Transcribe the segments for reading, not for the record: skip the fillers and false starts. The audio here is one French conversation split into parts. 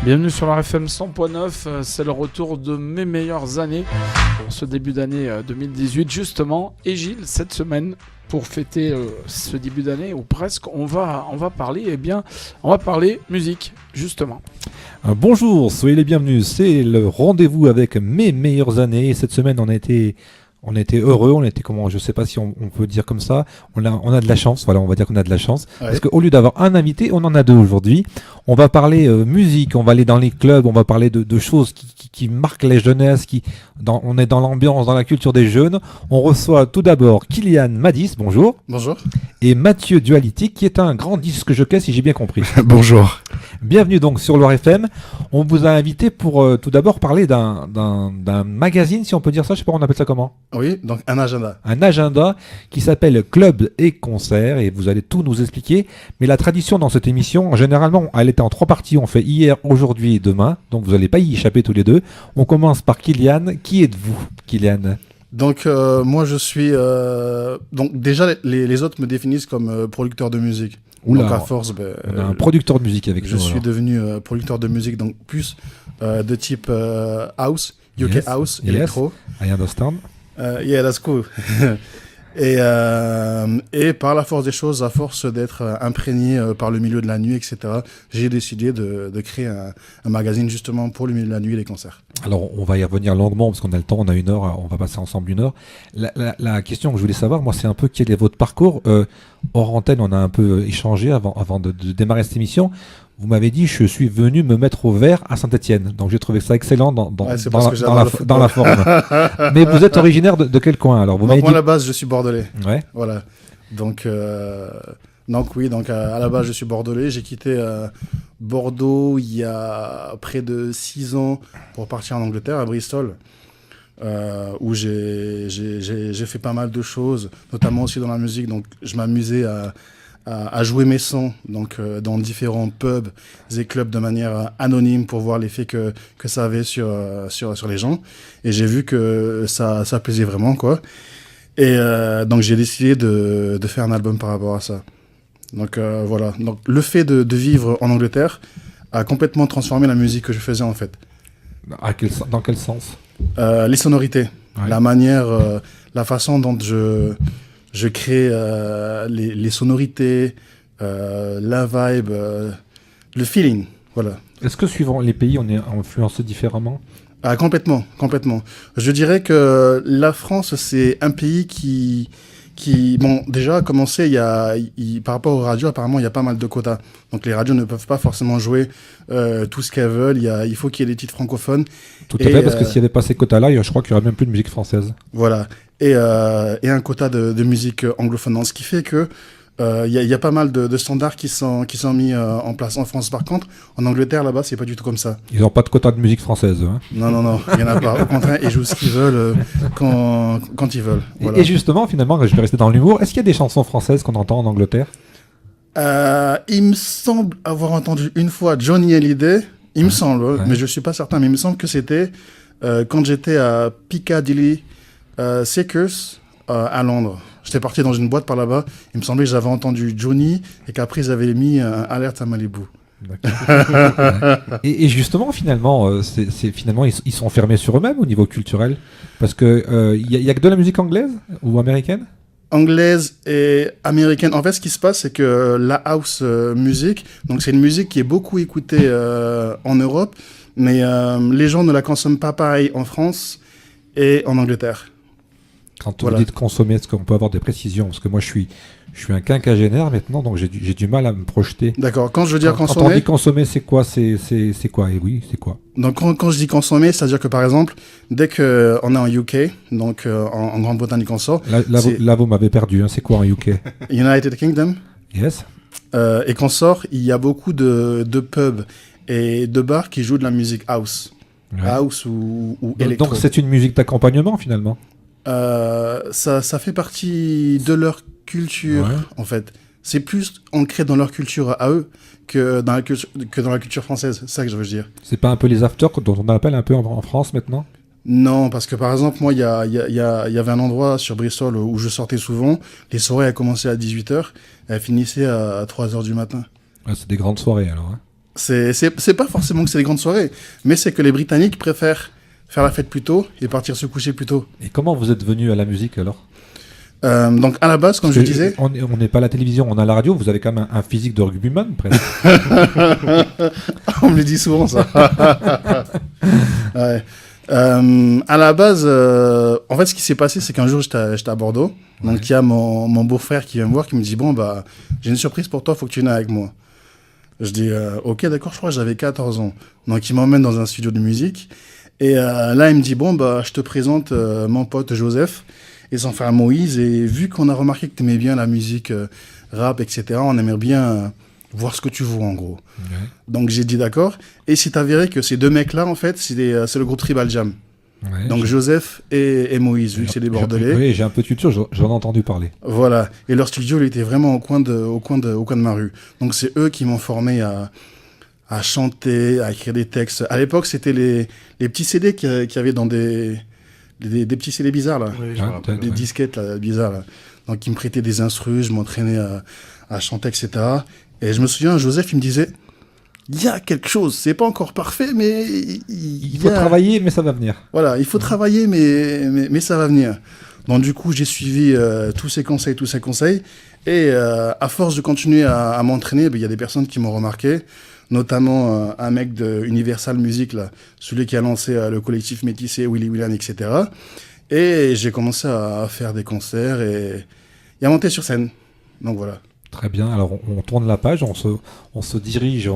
Bienvenue sur la FM 100.9, c'est le retour de mes meilleures années pour ce début d'année 2018 justement. Et Gilles, cette semaine, pour fêter ce début d'année, ou presque, on va parler, on va parler musique, justement. Bonjour, soyez les bienvenus, c'est le rendez-vous avec mes meilleures années. Cette semaine, on a été heureux, je sais pas si on peut dire comme ça, on a de la chance, voilà, on va dire qu'on a de la chance, ouais. Parce qu'au lieu d'avoir un invité, on en a deux aujourd'hui. On va parler musique, on va aller dans les clubs, on va parler de choses qui marquent les jeunesses, on est dans l'ambiance, dans la culture des jeunes. On reçoit tout d'abord Kylian Madis, bonjour. Bonjour. Et Mathieu Duality, qui est un grand disque jockey, si j'ai bien compris. Bonjour. Bienvenue donc sur Loire FM. On vous a invité pour tout d'abord parler d'un magazine, si on peut dire ça, je sais pas, on appelle ça comment ? Oui, donc un agenda. Un agenda qui s'appelle Club et Concert, et vous allez tout nous expliquer. Mais la tradition dans cette émission, généralement, elle était en 3 parties. On fait hier, aujourd'hui et demain, donc vous n'allez pas y échapper tous les deux. On commence par Kylian. Qui êtes-vous, Kylian ? Donc moi je suis... Donc déjà les autres me définissent comme producteur de musique. Oula, donc à force... on a un producteur de musique avec nous. Je suis devenu producteur de musique, donc plus de type house, UK yes, house, yes, électro. I understand. Yeah, that's cool. Et par la force des choses, à force d'être imprégné par le milieu de la nuit, etc., j'ai décidé de créer un magazine justement pour le milieu de la nuit et les concerts. Alors, on va y revenir longuement parce qu'on a le temps, on a 1 heure, on va passer ensemble 1 heure. La question que je voulais savoir, moi, c'est un peu quel est votre parcours. Hors antenne, on a un peu échangé avant de démarrer cette émission. Vous m'avez dit, je suis venu me mettre au vert à Saint-Etienne. Donc, j'ai trouvé ça excellent dans la forme. Mais vous êtes originaire de quel coin alors ? Moi, à la base, je suis bordelais. Ouais. Voilà. Donc oui, à la base, je suis bordelais. J'ai quitté Bordeaux il y a près de 6 ans pour partir en Angleterre, à Bristol, où j'ai fait pas mal de choses, notamment aussi dans la musique. Donc, je m'amusais à jouer mes sons dans différents pubs et clubs de manière anonyme pour voir l'effet que ça avait sur les gens. Et j'ai vu que ça plaisait vraiment, quoi. Et donc j'ai décidé de faire un album par rapport à ça. Donc voilà. Donc le fait de vivre en Angleterre a complètement transformé la musique que je faisais en fait. Dans quel sens ? Les sonorités, ouais. La manière, la façon dont je crée les sonorités, la vibe, le feeling, voilà. Est-ce que suivant les pays, on est influencé différemment ? Ah, complètement. Je dirais que la France, c'est un pays qui bon, déjà, a commencé, par rapport aux radios, apparemment, il y a pas mal de quotas. Donc, les radios ne peuvent pas forcément jouer tout ce qu'elles veulent. Il faut qu'il y ait des titres francophones. Tout à fait, parce que s'il n'y avait pas ces quotas-là, je crois qu'il n'y aurait même plus de musique française. Voilà. Et un quota de musique anglophone. Ce qui fait que il y a pas mal de standards qui sont mis en place en France. Par contre, en Angleterre, là-bas, c'est pas du tout comme ça. Ils n'ont pas de quota de musique française, hein. Non, il n'y en a pas. Au contraire, ils jouent ce qu'ils veulent quand ils veulent. Voilà. Et justement, finalement, je vais rester dans l'humour. Est-ce qu'il y a des chansons françaises qu'on entend en Angleterre ? Il me semble avoir entendu une fois Johnny Hallyday. Il me semble, mais je suis pas certain. Mais il me semble que c'était quand j'étais à Piccadilly Circus à Londres. J'étais parti dans une boîte par là-bas. Il me semblait que j'avais entendu Johnny et qu'après ils avaient mis Alerte à Malibu. Et justement, finalement, ils sont fermés sur eux-mêmes au niveau culturel, parce que y a que de la musique anglaise ou américaine ? Anglaise et américaine. En fait, ce qui se passe, c'est que la house music, donc c'est une musique qui est beaucoup écoutée en Europe, mais les gens ne la consomment pas pareil en France et en Angleterre. Quand vous dites consommer, est-ce qu'on peut avoir des précisions ? Parce que moi, je suis un quinquagénaire maintenant, donc j'ai du mal à me projeter. D'accord. Quand je veux dire consommer... Quand on dit consommer, c'est quoi ? C'est quoi ? Et oui, c'est quoi ? Donc, quand je dis consommer, c'est-à-dire que, par exemple, dès qu'on est en UK, donc en Grande-Bretagne et qu'on sort... Là, vous m'avez perdu. Hein. C'est quoi en UK ? United Kingdom. Yes. Et qu'on sort, il y a beaucoup de pubs et de bars qui jouent de la musique house. Ouais. House ou électro. Donc, c'est une musique d'accompagnement, finalement ? Ça fait partie de leur culture, en fait. C'est plus ancré dans leur culture à eux que dans la culture française. C'est ça que je veux dire. C'est pas un peu les afters dont on appelle un peu en France maintenant ? Non, parce que par exemple, moi, il y avait un endroit sur Bristol où je sortais souvent. Les soirées, elles commençaient à 18h, elles finissaient à 3h du matin. Ouais, c'est des grandes soirées alors. Hein. C'est pas forcément que c'est les grandes soirées, mais c'est que les Britanniques préfèrent faire la fête plus tôt et partir se coucher plus tôt. Et comment vous êtes venu à la musique alors? Donc à la base, comme je disais... On n'est pas à la télévision, on a la radio, vous avez quand même un physique de rugbyman presque. On me le dit souvent ça. Ouais. À la base, en fait, ce qui s'est passé, c'est qu'un jour, j'étais à Bordeaux. Donc, il y a mon beau-frère qui vient me voir, qui me dit, bon, bah, j'ai une surprise pour toi, faut que tu viennes avec moi. Je dis, ok, d'accord, je crois que j'avais 14 ans. Donc, il m'emmène dans un studio de musique. Et là, il me dit, bon, bah, je te présente mon pote Joseph et son frère Moïse. Et vu qu'on a remarqué que tu aimais bien la musique rap, etc., on aimerait bien voir ce que tu vaux, en gros. Ouais. Donc, j'ai dit d'accord. Et c'est avéré que ces deux mecs-là, en fait, c'est le groupe Tribal Jam. Ouais, donc, Joseph et Moïse, vu que c'est des Bordelais. Oui, j'ai un peu de culture, j'en ai entendu parler. Voilà. Et leur studio, il était vraiment au coin de ma rue. Donc, c'est eux qui m'ont formé à chanter, à écrire des textes. À l'époque, c'était les petits CD qu'il y avait dans des petits CD bizarres, là. Oui, des disquettes là, bizarres, là. Donc, ils me prêtaient des instrus, je m'entraînais à chanter, etc. Et je me souviens, Joseph, il me disait, il y a quelque chose, c'est pas encore parfait, mais il faut travailler, mais ça va venir. Voilà, il faut travailler, mais ça va venir. Donc du coup, j'ai suivi tous ces conseils. Et à force de continuer à m'entraîner, il y a des personnes qui m'ont remarqué, notamment un mec de Universal Music, là, celui qui a lancé le collectif Métissé, Willy William, etc. Et j'ai commencé à faire des concerts et à monter sur scène. Donc voilà. Très bien, alors on tourne la page, on se dirige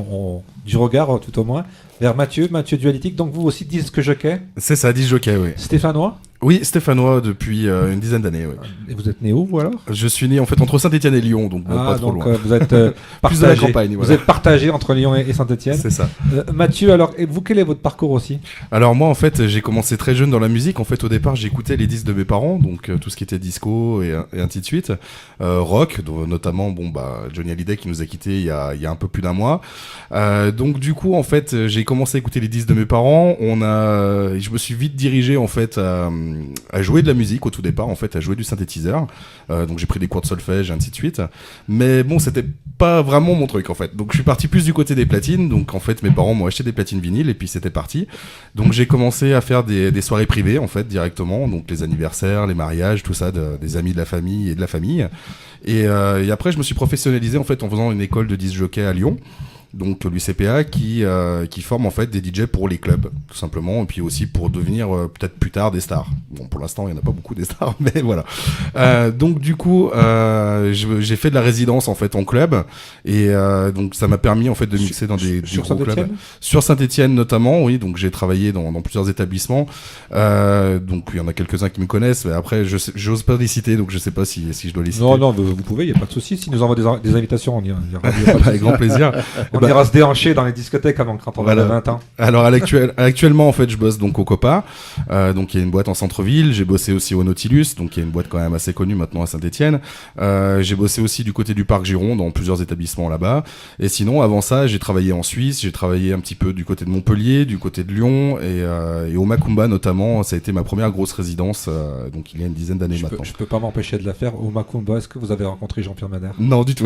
du regard tout au moins vers Mathieu Dualitique, donc vous aussi disque jockey. C'est ça, disque jockey, oui. Stéphanois? Oui, stéphanois depuis une dizaine d'années. Oui. Et vous êtes né où, vous alors? Je suis né en fait entre Saint-Étienne et Lyon, donc pas trop loin. Vous êtes plus à la campagne. Voilà. Vous êtes partagé entre Lyon et Saint-Étienne. C'est ça. Mathieu, alors, et vous, quel est votre parcours aussi? Alors moi, en fait, j'ai commencé très jeune dans la musique. En fait, au départ, j'écoutais les disques de mes parents, donc tout ce qui était disco et ainsi de suite. Rock, notamment, Johnny Hallyday qui nous a quittés il y a un peu plus d'un mois. Donc du coup, en fait, j'ai commencé à écouter les disques de mes parents. Je me suis vite dirigé en fait à jouer de la musique au tout départ, en fait, à jouer du synthétiseur. Donc j'ai pris des cours de solfège et ainsi de suite. Mais bon, c'était pas vraiment mon truc en fait. Donc je suis parti plus du côté des platines. Donc en fait, mes parents m'ont acheté des platines vinyles et puis c'était parti. Donc j'ai commencé à faire des soirées privées en fait directement. Donc les anniversaires, les mariages, tout ça, des amis de la famille et de la famille. Et après, je me suis professionnalisé en fait en faisant une école de disc jockey à Lyon. Donc l'UCPA qui forme en fait des DJ pour les clubs tout simplement et puis aussi pour devenir peut-être plus tard des stars. Bon, pour l'instant il n'y en a pas beaucoup des stars, mais voilà. Donc du coup j'ai fait de la résidence en fait en club et donc ça m'a permis en fait de mixer dans des gros clubs. Sur Saint-Étienne notamment, oui. Donc j'ai travaillé dans plusieurs établissements. Donc il y en a quelques-uns qui me connaissent, mais après j'ose pas les citer, donc je sais pas si je dois les citer. Non, vous pouvez, il n'y a pas de souci. S'ils nous envoient des invitations, on ira. Avec grand plaisir. On ira se déhancher dans les discothèques avant quand on a 20 ans. Alors actuellement en fait je bosse donc au Copa, donc il y a une boîte en centre-ville. J'ai bossé aussi au Nautilus, donc il y a une boîte quand même assez connue maintenant à Saint-Étienne. J'ai bossé aussi du côté du Parc Giron dans plusieurs établissements là-bas. Et sinon avant ça j'ai travaillé en Suisse, j'ai travaillé un petit peu du côté de Montpellier, du côté de Lyon et au Macumba notamment. Ça a été ma première grosse résidence, donc il y a une dizaine d'années maintenant. Je peux pas m'empêcher de la faire. Au Macumba, est-ce que vous avez rencontré Jean-Pierre Madère? Non du tout.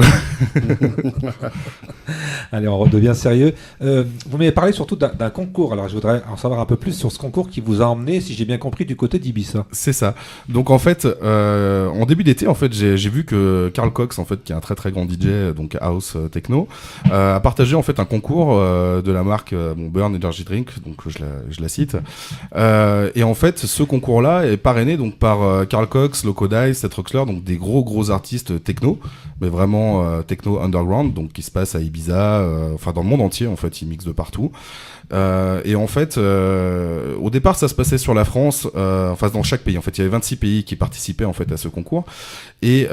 Allez, on redevient sérieux. Vous m'avez parlé surtout d'un concours. Alors, je voudrais en savoir un peu plus sur ce concours qui vous a emmené, si j'ai bien compris, du côté d'Ibiza. C'est ça. Donc, en fait, en début d'été, en fait, j'ai vu que Carl Cox, en fait, qui est un très très grand DJ, donc house techno, a partagé en fait un concours de la marque Burn Energy Drink. Donc, je la cite. Et en fait, ce concours-là est parrainé donc par Carl Cox, Loco Dice, Seth Roxler, donc des gros artistes techno, mais vraiment techno underground, donc qui se passe à Ibiza. Enfin dans le monde entier en fait, ils mixent de partout. Et en fait, au départ, ça se passait sur la France, enfin dans chaque pays. En fait, il y avait 26 pays qui participaient en fait à ce concours. Et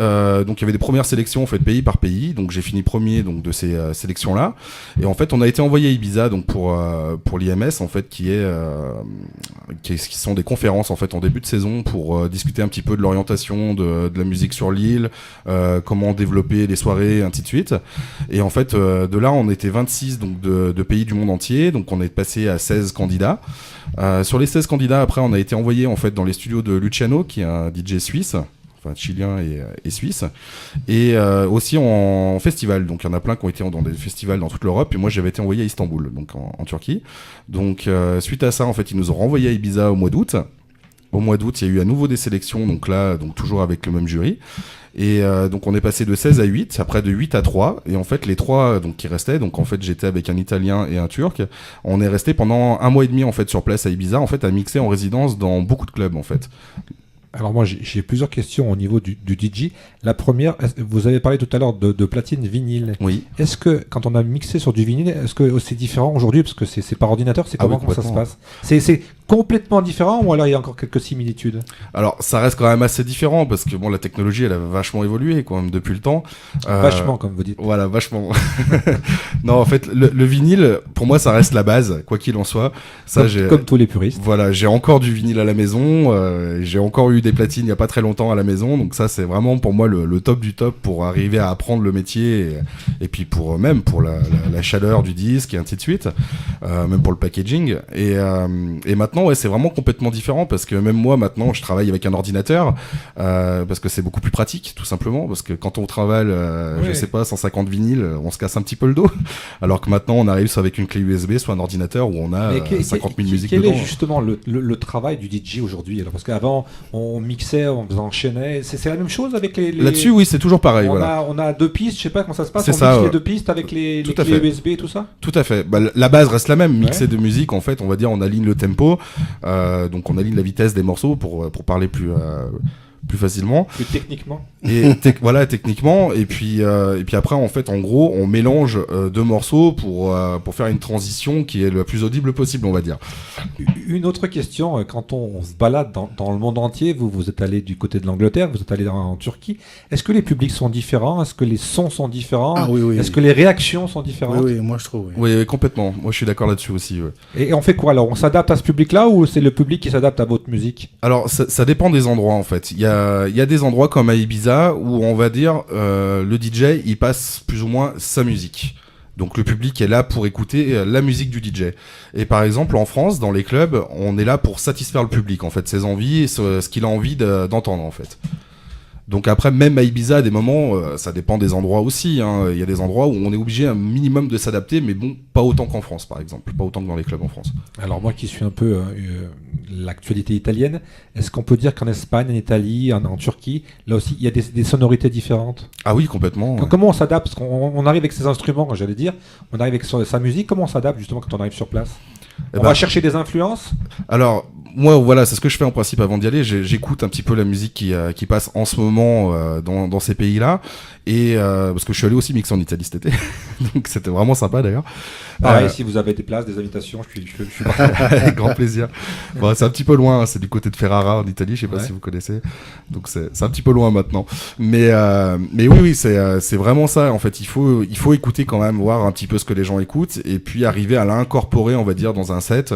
donc il y avait des premières sélections en fait pays par pays. Donc j'ai fini premier donc de ces sélections-là. Et en fait, on a été envoyé à Ibiza donc pour l'IMS en fait qui sont des conférences en fait en début de saison pour discuter un petit peu de l'orientation de la musique sur l'île, comment développer les soirées, ainsi de suite. Et en fait, de là, on était 26 donc de pays du monde entier. Donc on est passé à 16 candidats. Sur les 16 candidats, après, on a été envoyé en fait dans les studios de Luciano, qui est un DJ suisse. enfin chilien et suisse, et aussi en festival. Donc il y en a plein qui ont été dans des festivals dans toute l'Europe, et moi j'avais été envoyé à Istanbul, donc en Turquie. Donc suite à ça, en fait, ils nous ont renvoyé à Ibiza au mois d'août. Au mois d'août, il y a eu à nouveau des sélections, donc là, donc toujours avec le même jury. Et donc on est passé de 16 à 8, après de 8 à 3, et en fait les 3 donc, qui restaient, donc en fait j'étais avec un Italien et un Turc, on est resté pendant 1 mois et demi en fait sur place à Ibiza, en fait à mixer en résidence dans beaucoup de clubs en fait. Alors moi j'ai plusieurs questions au niveau du DJ. La première, vous avez parlé tout à l'heure de platine vinyle. Oui. Est-ce que quand on a mixé sur du vinyle, est-ce que c'est différent aujourd'hui parce que c'est par ordinateur, c'est comment ça se passe? C'est complètement différent ou alors il y a encore quelques similitudes? Alors ça reste quand même assez différent parce que bon la technologie elle a vachement évolué quand même depuis le temps. Vachement comme vous dites. Voilà, vachement. Non en fait le vinyle pour moi ça reste la base quoi qu'il en soit. Ça, comme tous les puristes. Voilà, j'ai encore du vinyle à la maison, j'ai encore eu des platines il y a pas très longtemps à la maison, donc ça c'est vraiment pour moi le top du top pour arriver à apprendre le métier et puis pour même pour la chaleur du disque et ainsi de suite, même pour le packaging et maintenant ouais c'est vraiment complètement différent parce que même moi maintenant je travaille avec un ordinateur parce que c'est beaucoup plus pratique tout simplement parce que quand on travaille je sais pas 150 vinyles on se casse un petit peu le dos alors que maintenant on arrive soit avec une clé USB soit un ordinateur où on a 50 000 musiques dedans. Quel est justement le travail du DJ aujourd'hui alors parce qu'avant on mixait, on enchaînait, c'est la même chose avec les... Là-dessus oui c'est toujours pareil. On a 2 pistes, je sais pas comment ça se passe, c'est on ça, mixe les 2 pistes avec les clés USB et tout ça. Tout à fait, bah, la base reste la même, mixer de musique en fait on va dire on aligne le tempo, donc on aligne la vitesse des morceaux pour parler plus facilement. Plus techniquement. Et voilà, techniquement. Et puis après, en fait, en gros, on mélange 2 morceaux pour faire une transition qui est la plus audible possible, on va dire. Une autre question, quand on se balade dans le monde entier, vous êtes allé du côté de l'Angleterre, vous êtes allé en Turquie, est-ce que les publics sont différents? Est-ce que les sons sont différents? Oui. Est-ce que les réactions sont différentes? Oui, moi je trouve. Oui, complètement. Moi, je suis d'accord là-dessus aussi. Ouais. Et on fait quoi alors? On s'adapte à ce public-là ou c'est le public qui s'adapte à votre musique? Alors, ça dépend des endroits en fait. Il y a des endroits comme à Ibiza où on va dire le DJ il passe plus ou moins sa musique. Donc le public est là pour écouter la musique du DJ. Et par exemple en France, dans les clubs, on est là pour satisfaire le public en fait, ses envies, et ce qu'il a envie d'entendre en fait. Donc après, même à Ibiza, à des moments, ça dépend des endroits aussi. Hein. Il y a des endroits où on est obligé un minimum de s'adapter, mais bon, pas autant qu'en France, par exemple. Pas autant que dans les clubs en France. Alors moi qui suis un peu l'actualité italienne, est-ce qu'on peut dire qu'en Espagne, en Italie, en Turquie, là aussi, il y a des sonorités différentes? Ah oui, complètement. Ouais. Comment on s'adapte? Parce qu'on arrive avec ses instruments, j'allais dire, on arrive avec sa musique, comment on s'adapte justement quand on arrive sur place? On va chercher des influences? Alors, moi, voilà, c'est ce que je fais en principe avant d'y aller. J'écoute un petit peu la musique qui passe en ce moment dans ces pays-là. Et parce que je suis allé aussi mixer en Italie cet été. Donc c'était vraiment sympa d'ailleurs. Pareil, si vous avez des places, des invitations, je suis avec grand plaisir. Bon, c'est un petit peu loin, hein, c'est du côté de Ferrara en Italie, je sais pas si vous connaissez. Donc c'est un petit peu loin maintenant. Mais oui, c'est vraiment ça. En fait, il faut écouter quand même, voir un petit peu ce que les gens écoutent et puis arriver à l'incorporer, on va dire, dans un set.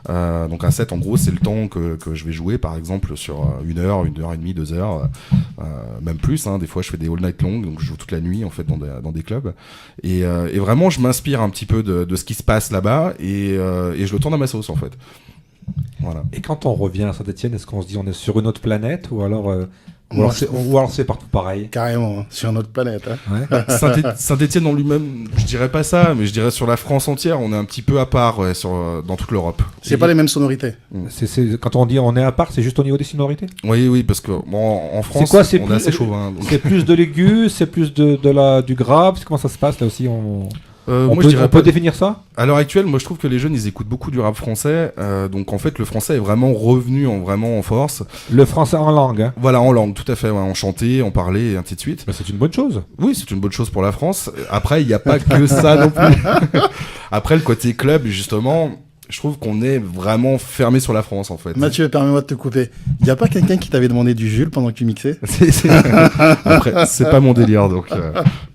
Donc un set, en gros, c'est le temps que je vais jouer, par exemple, sur 1 heure et demie, 2 heures, même plus. Hein. Des fois, je fais des all night long, donc je joue toute la nuit en fait dans des clubs. Et vraiment, je m'inspire un petit peu de ce qui se passe là-bas et je le tourne à ma sauce en fait. Voilà. Et quand on revient à Saint-Etienne, est-ce qu'on se dit on est sur une autre planète ou alors c'est partout pareil? Carrément, hein, sur notre planète. Hein. Ouais. Saint-Etienne en lui-même, je dirais pas ça, mais je dirais sur la France entière, on est un petit peu à part dans toute l'Europe. C'est pas les mêmes sonorités. Quand on dit on est à part, c'est juste au niveau des sonorités? Oui, parce que bon, en France, on est assez chauvin. C'est plus de l'aigu, c'est plus du grave, comment ça se passe là aussi? On peut définir ça? À l'heure actuelle, moi je trouve que les jeunes ils écoutent beaucoup du rap français, donc en fait le français est vraiment revenu en force. Le français en langue, hein. Voilà, en langue, tout à fait, ouais, en chanter, en parler et ainsi de suite. Bah, c'est une bonne chose. Oui, c'est une bonne chose pour la France. Après, il n'y a pas que ça non plus. Après, le côté club, justement, je trouve qu'on est vraiment fermé sur la France en fait. Mathieu, permets-moi de te couper. Il n'y a pas quelqu'un qui t'avait demandé du Jules pendant que tu mixais? Après, c'est pas mon délire donc.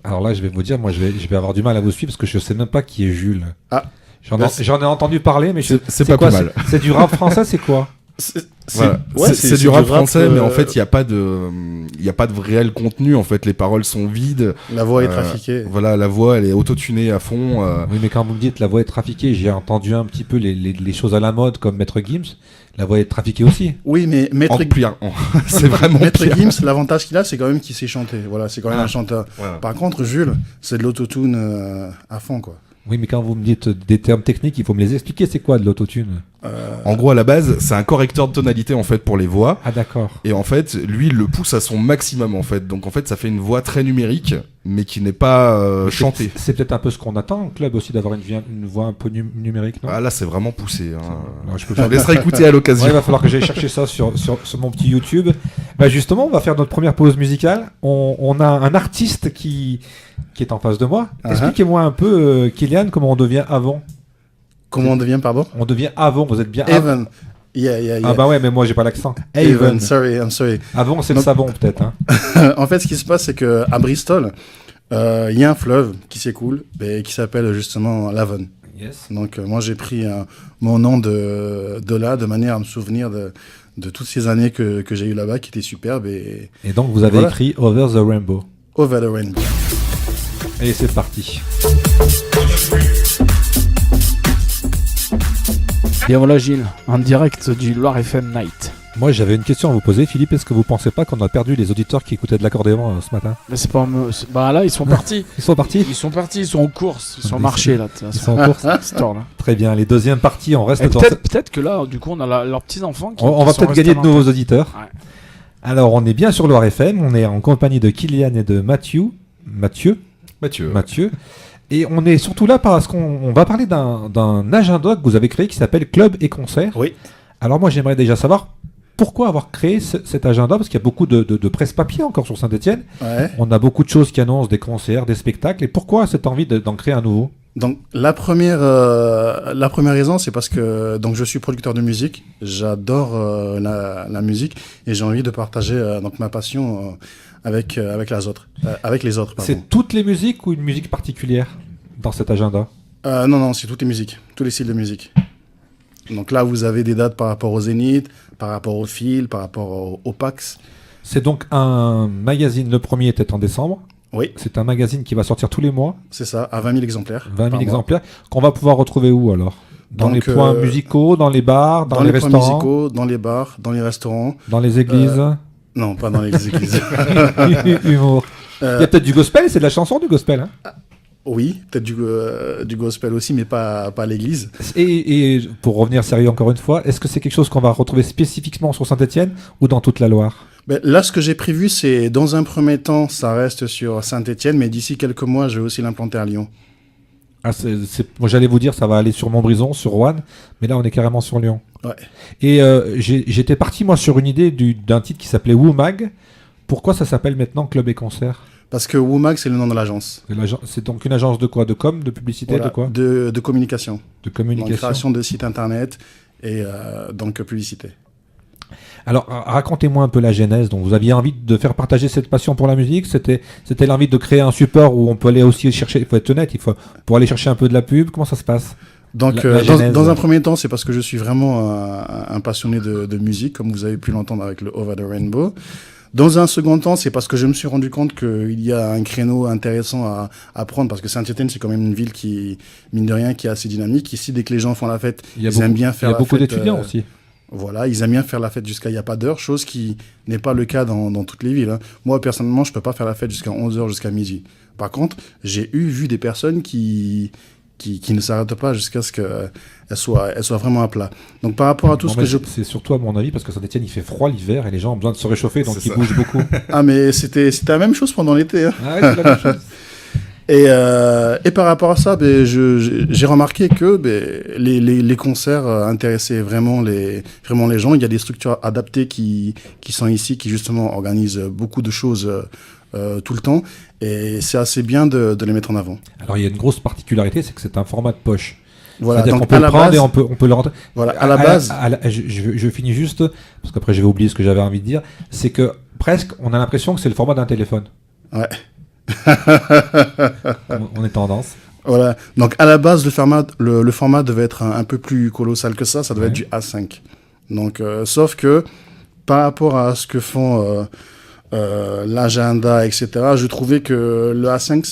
Alors là, je vais vous dire, moi je vais avoir du mal à vous suivre parce que je sais même pas qui est Jules. Ah. J'en ai entendu parler, mais c'est pas quoi, mal. C'est du rap français, c'est quoi? C'est du rap français, mais en fait, il n'y a pas de réel contenu. En fait, les paroles sont vides. La voix est trafiquée. Voilà, la voix, elle est autotunée à fond. Oui, mais quand vous me dites la voix est trafiquée, j'ai entendu un petit peu les choses à la mode comme Maître Gims. La voix est trafiquée aussi. Oui, mais Maître C'est vraiment Maître pire. Gims, l'avantage qu'il a, c'est quand même qu'il sait chanter. Voilà, c'est quand même un chanteur. Ouais. Par contre, Jules, c'est de l'autotune à fond, quoi. Oui, mais quand vous me dites des termes techniques, il faut me les expliquer. C'est quoi de l'autotune? En gros, à la base, c'est un correcteur de tonalité en fait pour les voix. Ah d'accord. Et en fait, lui, il le pousse à son maximum en fait. Donc en fait, ça fait une voix très numérique, mais qui n'est pas chantée. C'est peut-être un peu ce qu'on attend au club aussi, d'avoir une voix un peu numérique, non? Ah là, c'est vraiment poussé. Hein. Non, je peux Je pas. vous laisserai écouter à l'occasion. Ouais, il va falloir que j'aille chercher ça sur mon petit YouTube. Bah justement, on va faire notre première pause musicale. On a un artiste qui est en face de moi. Expliquez-moi un peu, Kylian, comment on devient avant. Comment on devient, pardon? On devient avant, vous êtes bien avant. Avon. Yeah. Ah bah ouais, mais moi j'ai pas l'accent. Avon, Avon. I'm sorry. Avant, c'est le Donc- savon peut-être. Hein. En fait, ce qui se passe, c'est que à Bristol, il y a un fleuve qui s'écoule, qui s'appelle justement l'Avon. Yes. Donc, moi, j'ai pris mon nom de là, de manière à me souvenir de toutes ces années que j'ai eues là-bas, qui étaient superbes, et Et donc vous avez Voilà. écrit Over the Rainbow. Over the Rainbow. Et c'est parti. Et voilà Gilles, en direct du Loire FM Night. Moi j'avais une question à vous poser, Philippe. Est-ce que vous pensez pas qu'on a perdu les auditeurs qui écoutaient de l'accordéon ce matin? Mais c'est pas... Bah là, ils sont partis. Ils sont partis? Ils sont partis, ils sont en course, ils sont Ils marchés là. Ils sont en course. Cette heure-là. Très bien. Les deuxièmes parties, on reste Et dans peut-être que là, du coup, on a leurs petits-enfants qui On va sont peut-être restés gagner de à l'antenne. nouveaux auditeurs. Ouais. Alors, on est bien sur Loire FM. On est en compagnie de Kylian et de Mathieu. Mathieu. Et on est surtout là parce qu'on va parler d'un agenda que vous avez créé qui s'appelle Club et Concert. Oui. Alors, moi, j'aimerais déjà savoir pourquoi avoir créé cet agenda, parce qu'il y a beaucoup de presse-papier encore sur Saint-Etienne. Ouais. On a beaucoup de choses qui annoncent des concerts, des spectacles. Et pourquoi cette envie d'en créer un nouveau? Donc, la première raison, c'est parce que donc je suis producteur de musique. J'adore la musique et j'ai envie de partager donc ma passion avec les autres. Pardon. C'est toutes les musiques ou une musique particulière dans cet agenda? Non, c'est toutes les musiques, tous les styles de musique. Donc là, vous avez des dates par rapport au Zénith, par rapport au Phil, par rapport au Pax. C'est donc un magazine, le premier était en décembre. Oui, C'est un magazine qui va sortir tous les mois, c'est ça, à 20 000 exemplaires. 20 000 par mois. exemplaires, qu'on va pouvoir retrouver où alors? Dans Donc, les points musicaux, dans les bars, dans les points restaurants, musicaux, dans les bars, dans les restaurants. dans les églises? Non, pas dans les églises. Humour. Il y a peut-être du gospel, c'est de la chanson du gospel. Hein. Oui, peut-être du gospel aussi, mais pas à l'église. Et pour revenir sérieux encore une fois, est-ce que c'est quelque chose qu'on va retrouver spécifiquement sur Saint-Etienne ou dans toute la Loire? Là, ce que j'ai prévu, c'est dans un premier temps, ça reste sur Saint-Etienne, mais d'ici quelques mois, je vais aussi l'implanter à Lyon. Ah, moi j'allais vous dire ça va aller sur Montbrison, sur Roanne, mais là on est carrément sur Lyon. Ouais. Et j'étais parti moi sur une idée d'un titre qui s'appelait WooMag. Pourquoi ça s'appelle maintenant Club et Concert? Parce que WooMag, c'est le nom de l'agence. C'est donc une agence de quoi? De com, de publicité, Voilà, de quoi? de communication. De Donc, communication. création de sites internet et donc publicité. Alors racontez-moi un peu la genèse. Donc vous aviez envie de faire partager cette passion pour la musique. C'était l'envie de créer un support où on peut aller aussi chercher. Il faut être honnête. Pour aller chercher un peu de la pub. Comment ça se passe? Donc, La genèse. dans un premier temps, c'est parce que je suis vraiment un passionné de musique, comme vous avez pu l'entendre avec le Over the Rainbow. Dans un second temps, c'est parce que je me suis rendu compte qu'il y a un créneau intéressant à prendre, parce que Saint-Étienne, c'est quand même une ville qui, mine de rien, qui est assez dynamique. Ici, dès que les gens font la fête, ils aiment bien faire la fête. Il y a beaucoup d'étudiants aussi. Voilà, ils aiment bien faire la fête jusqu'à il n'y a pas d'heure, chose qui n'est pas le cas dans toutes les villes. Hein. Moi, personnellement, je ne peux pas faire la fête jusqu'à 11h, jusqu'à midi. Par contre, j'ai vu des personnes qui ne s'arrêtent pas jusqu'à ce qu'elles soient vraiment à plat. Donc, par rapport à tout ce que je... C'est surtout à mon avis, parce que Saint-Etienne, il fait froid l'hiver et les gens ont besoin de se réchauffer, donc C'est ils ça. bougent beaucoup. Ah, mais c'était la même chose pendant l'été. Hein. Ah ouais, c'est la même chose. Et par rapport à ça, j'ai remarqué que les concerts intéressaient vraiment les gens. Il y a des structures adaptées qui sont ici, qui justement organisent beaucoup de choses tout le temps. Et c'est assez bien de les mettre en avant. Alors il y a une grosse particularité, c'est que c'est un format de poche. Voilà, C'est-à-dire qu'on donc peut à le la prendre base, et on peut le rentrer. voilà, à la base, Je finis juste, parce qu'après je vais oublier ce que j'avais envie de dire, c'est que presque on a l'impression que c'est le format d'un téléphone. ouais. On est tendance. Voilà. Donc à la base, le format devait être un peu plus colossal que ça. Ça devait Ouais. être du A5. Donc, sauf que par rapport à ce que font l'agenda, etc., je trouvais que le A5,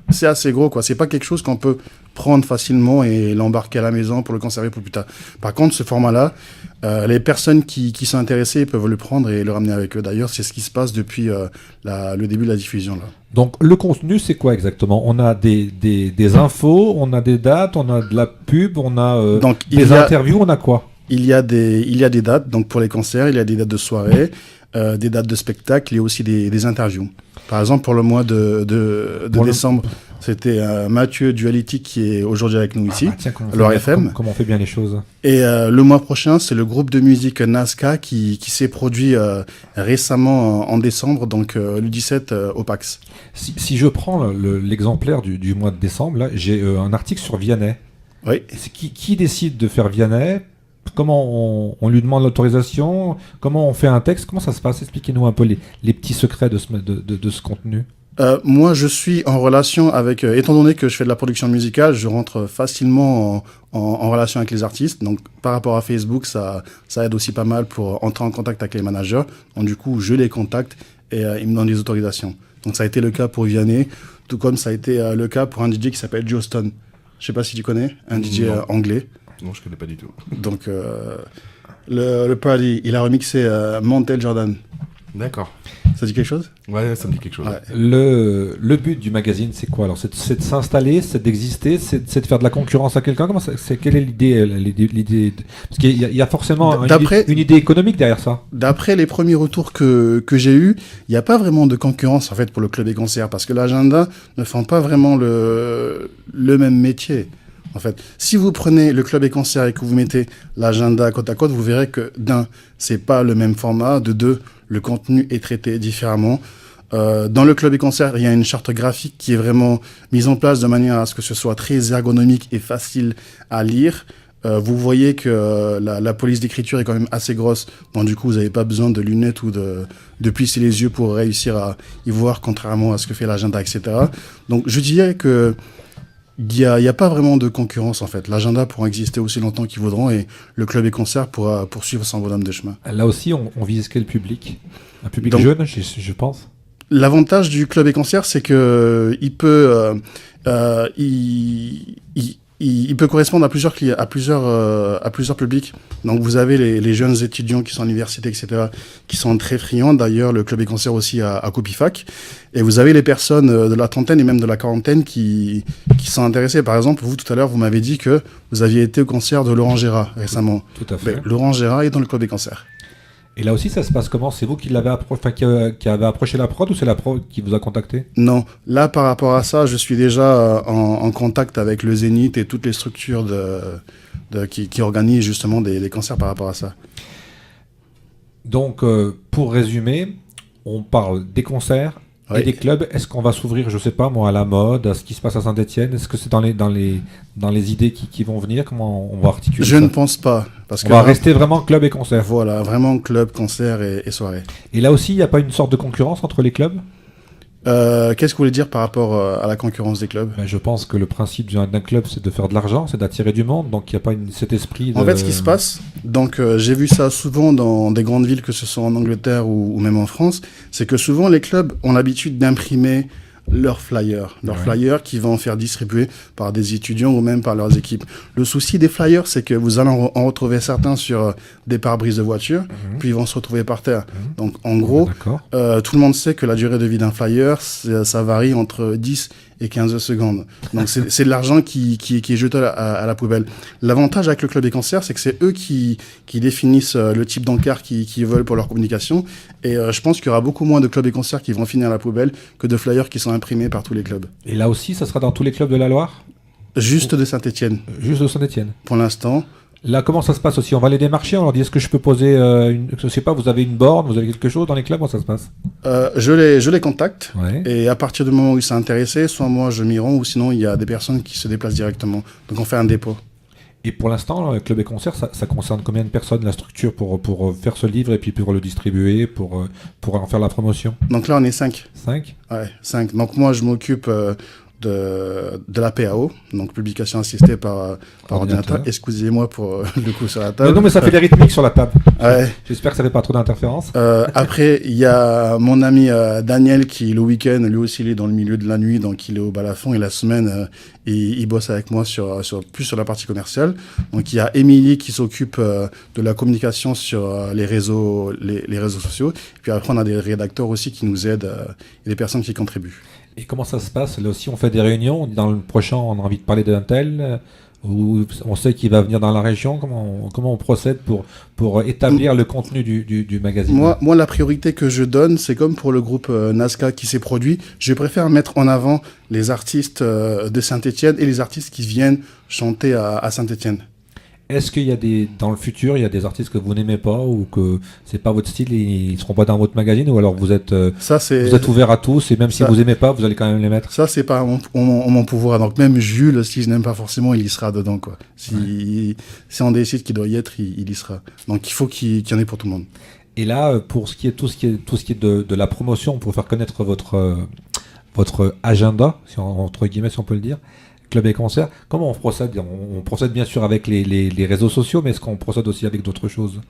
c'est assez gros, quoi. C'est pas quelque chose qu'on peut prendre facilement et l'embarquer à la maison pour le conserver pour plus tard. Par contre, ce format-là, les personnes qui sont intéressées peuvent le prendre et le ramener avec eux. D'ailleurs, c'est ce qui se passe depuis le début de la diffusion, là. Donc le contenu, c'est quoi exactement? On a des infos, on a des dates, on a de la pub, on a Donc, des interviews, on a quoi? Il y a des dates, donc pour les concerts, il y a des dates de soirée, des dates de spectacle et aussi des interviews. Par exemple, pour le mois de décembre, c'était Mathieu Duality qui est aujourd'hui avec nous ici, Tiens, comment alors FM. comment on fait bien les choses? Et le mois prochain, c'est le groupe de musique Nazca qui s'est produit récemment en décembre, donc le 17 au PAX. Si je prends l'exemplaire du mois de décembre, là, j'ai un article sur Vianney. Oui. C'est qui décide de faire Vianney? Comment on lui demande l'autorisation? Comment on fait un texte? Comment ça se passe? Expliquez-nous un peu les petits secrets de ce contenu. Moi, je suis en relation avec... étant donné que je fais de la production musicale, je rentre facilement en relation avec les artistes. Donc, par rapport à Facebook, ça aide aussi pas mal pour entrer en contact avec les managers. Donc, du coup, je les contacte et ils me donnent des autorisations. Donc, ça a été le cas pour Vianney, tout comme ça a été le cas pour un DJ qui s'appelle Joe Stone. Je sais pas si tu connais, un DJ anglais. Non, je connais pas du tout. Donc, le party, il a remixé Montel Jordan. D'accord. Ça dit quelque chose? Ouais, ça me dit quelque chose. Ouais. Le but du magazine, c'est quoi? Alors, c'est de s'installer, c'est d'exister, c'est de faire de la concurrence à quelqu'un? Quelle est l'idée Parce qu'il y a forcément une idée économique derrière ça. D'après les premiers retours que j'ai eus, il n'y a pas vraiment de concurrence en fait pour le club et concert parce que l'agenda ne font pas vraiment le même métier. En fait, si vous prenez le club et concert et que vous mettez l'agenda côte à côte, vous verrez que d'un, c'est pas le même format, de deux, le contenu est traité différemment. Dans le club et concert, il y a une charte graphique qui est vraiment mise en place de manière à ce que ce soit très ergonomique et facile à lire. Vous voyez que la police d'écriture est quand même assez grosse, donc du coup vous n'avez pas besoin de lunettes ou de plisser les yeux pour réussir à y voir, contrairement à ce que fait l'agenda, etc. Donc je dirais que il y a pas vraiment de concurrence en fait. L'agenda pourra exister aussi longtemps qu'ils voudront et le club et concert pourra poursuivre son bonhomme de chemin. Là aussi, on vise quel public? Un public Donc, jeune, je pense. L'avantage du club et concert, c'est que il peut il peut correspondre à plusieurs publics. Donc vous avez les jeunes étudiants qui sont à l'université, etc., qui sont très friands. D'ailleurs, le club et concert aussi à Copifac. Et vous avez les personnes de la trentaine et même de la quarantaine qui sont intéressées. Par exemple, vous, tout à l'heure, vous m'avez dit que vous aviez été au concert de Laurent Gérard récemment. Tout à fait. Ben, Laurent Gérard est dans le club et concert. Et là aussi, ça se passe comment? C'est vous qui avez approché la prod ou c'est la prod qui vous a contacté? Non, là par rapport à ça, je suis déjà en contact avec le Zénith et toutes les structures qui organisent justement des concerts par rapport à ça. Donc, pour résumer, on parle des concerts et des clubs. Est-ce qu'on va s'ouvrir, je sais pas moi, à la mode, à ce qui se passe à Saint-Etienne? Est-ce que c'est dans les idées qui vont venir? Comment on va articuler ça? Je ne pense pas. Parce on va rester vraiment club et concert. Voilà, vraiment club, concert et soirée. Et là aussi, il n'y a pas une sorte de concurrence entre les clubs? Qu'est-ce que vous voulez dire par rapport à la concurrence des clubs? Je pense que le principe d'un club, c'est de faire de l'argent, c'est d'attirer du monde, donc il n'y a pas cet esprit de... En fait, ce qui se passe, donc j'ai vu ça souvent dans des grandes villes, que ce soit en Angleterre ou même en France, c'est que souvent les clubs ont l'habitude d'imprimer leurs flyers qui vont faire distribuer par des étudiants ou même par leurs équipes. Le souci des flyers, c'est que vous allez en retrouver certains sur des pare-brises de voiture, puis ils vont se retrouver par terre. Donc en gros, tout le monde sait que la durée de vie d'un flyer, ça varie entre 10 et 15 secondes. Donc c'est de l'argent qui est jeté à la poubelle. L'avantage avec le club des concerts, c'est que c'est eux qui définissent le type d'encart qu'ils veulent pour leur communication. Et je pense qu'il y aura beaucoup moins de clubs et concerts qui vont finir à la poubelle que de flyers qui sont imprimés par tous les clubs. Et là aussi, ça sera dans tous les clubs de la Loire? Juste de Saint-Etienne. Juste de Saint-Etienne. Pour l'instant. Là, comment ça se passe aussi? On va les démarcher, on leur dit est-ce que je peux poser je sais pas, vous avez une borne, vous avez quelque chose dans les clubs? Comment ça se passe? Je les contacte, ouais. Et à partir du moment où ils sont intéressés, soit moi je m'y rends, ou sinon il y a des personnes qui se déplacent directement. Donc on fait un dépôt. Et pour l'instant, le club et concert, ça concerne combien de personnes, la structure, pour faire ce livre et puis pour le distribuer, pour en faire la promotion? Donc là on est 5. 5? Ouais, 5. Donc moi je m'occupe de la PAO, donc publication assistée par ordinateur. Excusez-moi pour le coup sur la table. Non, mais ça fait des rythmiques sur la table. Ouais. J'espère que ça fait pas trop d'interférences. Après, il y a mon ami Daniel qui, le week-end, lui aussi, il est dans le milieu de la nuit, donc il est au balafon. Et la semaine, il bosse avec moi plus sur la partie commerciale. Donc il y a Émilie qui s'occupe de la communication sur les réseaux sociaux. Et puis après, on a des rédacteurs aussi qui nous aident et des personnes qui contribuent. Et comment ça se passe? Là aussi, on fait des réunions. Dans le prochain, on a envie de parler d'un tel, ou on sait qu'il va venir dans la région. Comment on procède pour établir le contenu du magazine? Moi, la priorité que je donne, c'est comme pour le groupe Nazca qui s'est produit. Je préfère mettre en avant les artistes de Saint-Étienne et les artistes qui viennent chanter à Saint-Étienne. Est-ce qu'il y a dans le futur, il y a des artistes que vous n'aimez pas ou que c'est pas votre style et ils seront pas dans votre magazine, ou alors vous êtes ouvert à tous et même si vous aimez pas, vous allez quand même les mettre? Ça, c'est pas mon pouvoir. Donc même Jules, si je n'aime pas forcément, il y sera dedans, quoi. Si on décide qu'il doit y être, il y sera. Donc il faut qu'il y en ait pour tout le monde. Et là, pour tout ce qui est de la promotion, pour faire connaître votre agenda, entre guillemets, si on peut le dire, club et concerts, comment on procède? On procède bien sûr avec les réseaux sociaux, mais est-ce qu'on procède aussi avec d'autres choses?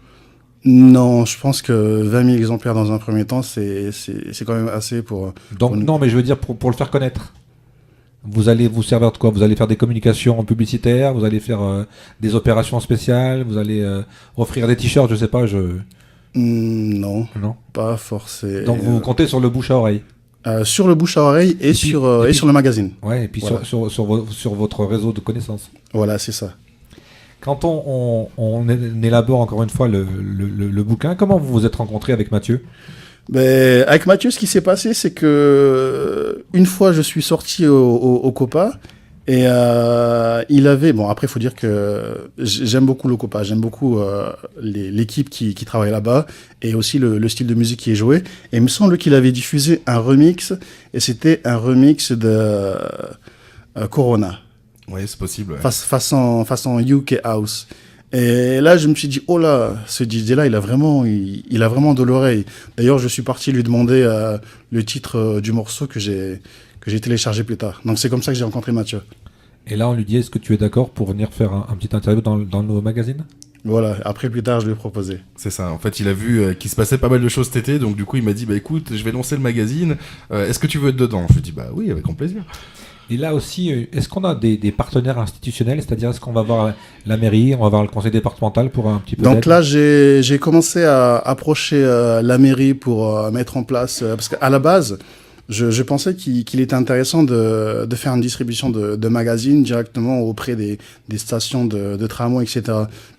Non, je pense que 20 000 exemplaires dans un premier temps, c'est quand même assez pour... Non, mais je veux dire pour le faire connaître. Vous allez vous servir de quoi? Vous allez faire des communications publicitaires, vous allez faire des opérations spéciales, vous allez offrir des t-shirts, je sais pas, Non, pas forcément. Donc vous comptez sur le bouche à oreille? Sur le bouche à oreille et sur le magazine. Ouais, et puis voilà. sur votre réseau de connaissances. Voilà, c'est ça. Quand on élabore encore une fois le bouquin, comment vous vous êtes rencontré avec Mathieu? Ben, avec Mathieu, ce qui s'est passé, c'est que une fois, je suis sorti au Copa et il avait... Bon, après, il faut dire que j'aime beaucoup le Copa, j'aime beaucoup l'équipe qui travaille là-bas et aussi le style de musique qui est joué. Et il me semble qu'il avait diffusé un remix et c'était un remix de Corona. Oui, c'est possible. Ouais. Façon UK House. Et là, je me suis dit, oh là, ce DJ-là, il a vraiment de l'oreille. D'ailleurs, je suis parti lui demander le titre du morceau que j'ai téléchargé plus tard. Donc, c'est comme ça que j'ai rencontré Mathieu. Et là, on lui dit, est-ce que tu es d'accord pour venir faire un petit interview dans nos magazines? Voilà, après plus tard je lui ai proposé. C'est ça, en fait il a vu qu'il se passait pas mal de choses cet été, donc du coup il m'a dit, bah écoute, je vais lancer le magazine, est-ce que tu veux être dedans? Je lui ai dit, bah oui, avec grand plaisir. Et là aussi, est-ce qu'on a des partenaires institutionnels? C'est-à-dire, est-ce qu'on va voir la mairie, on va voir le conseil départemental pour un petit peu Donc d'aide? là, j'ai commencé à approcher la mairie pour mettre en place... parce qu'à la base, je pensais qu'il était intéressant de faire une distribution de magazines directement auprès des stations de tramway, etc.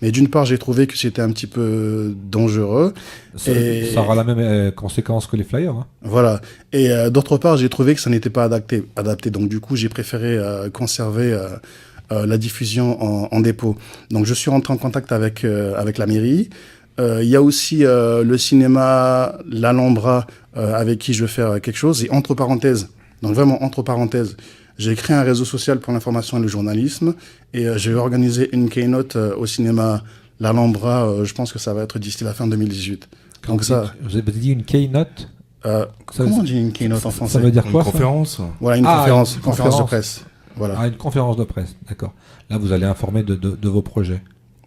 Mais d'une part, j'ai trouvé que c'était un petit peu dangereux. Ça aura la même conséquence que les flyers. Hein. Voilà. Et d'autre part, j'ai trouvé que ça n'était pas adapté. Donc du coup, j'ai préféré conserver la diffusion en dépôt. Donc je suis rentré en contact avec la mairie. Il y a aussi le cinéma L'Alhambra avec qui je vais faire quelque chose. Et entre parenthèses, donc vraiment entre parenthèses, j'ai créé un réseau social pour l'information et le journalisme. Et je vais organiser une keynote au cinéma L'Alhambra. Je pense que ça va être d'ici la fin 2018. Donc ça... Vous avez dit une keynote? Comment on dit une keynote en français? Ça veut dire quoi? Une conférence? Voilà, une conférence de presse. Voilà. Ah, une conférence de presse, d'accord. Là, vous allez informer de vos projets.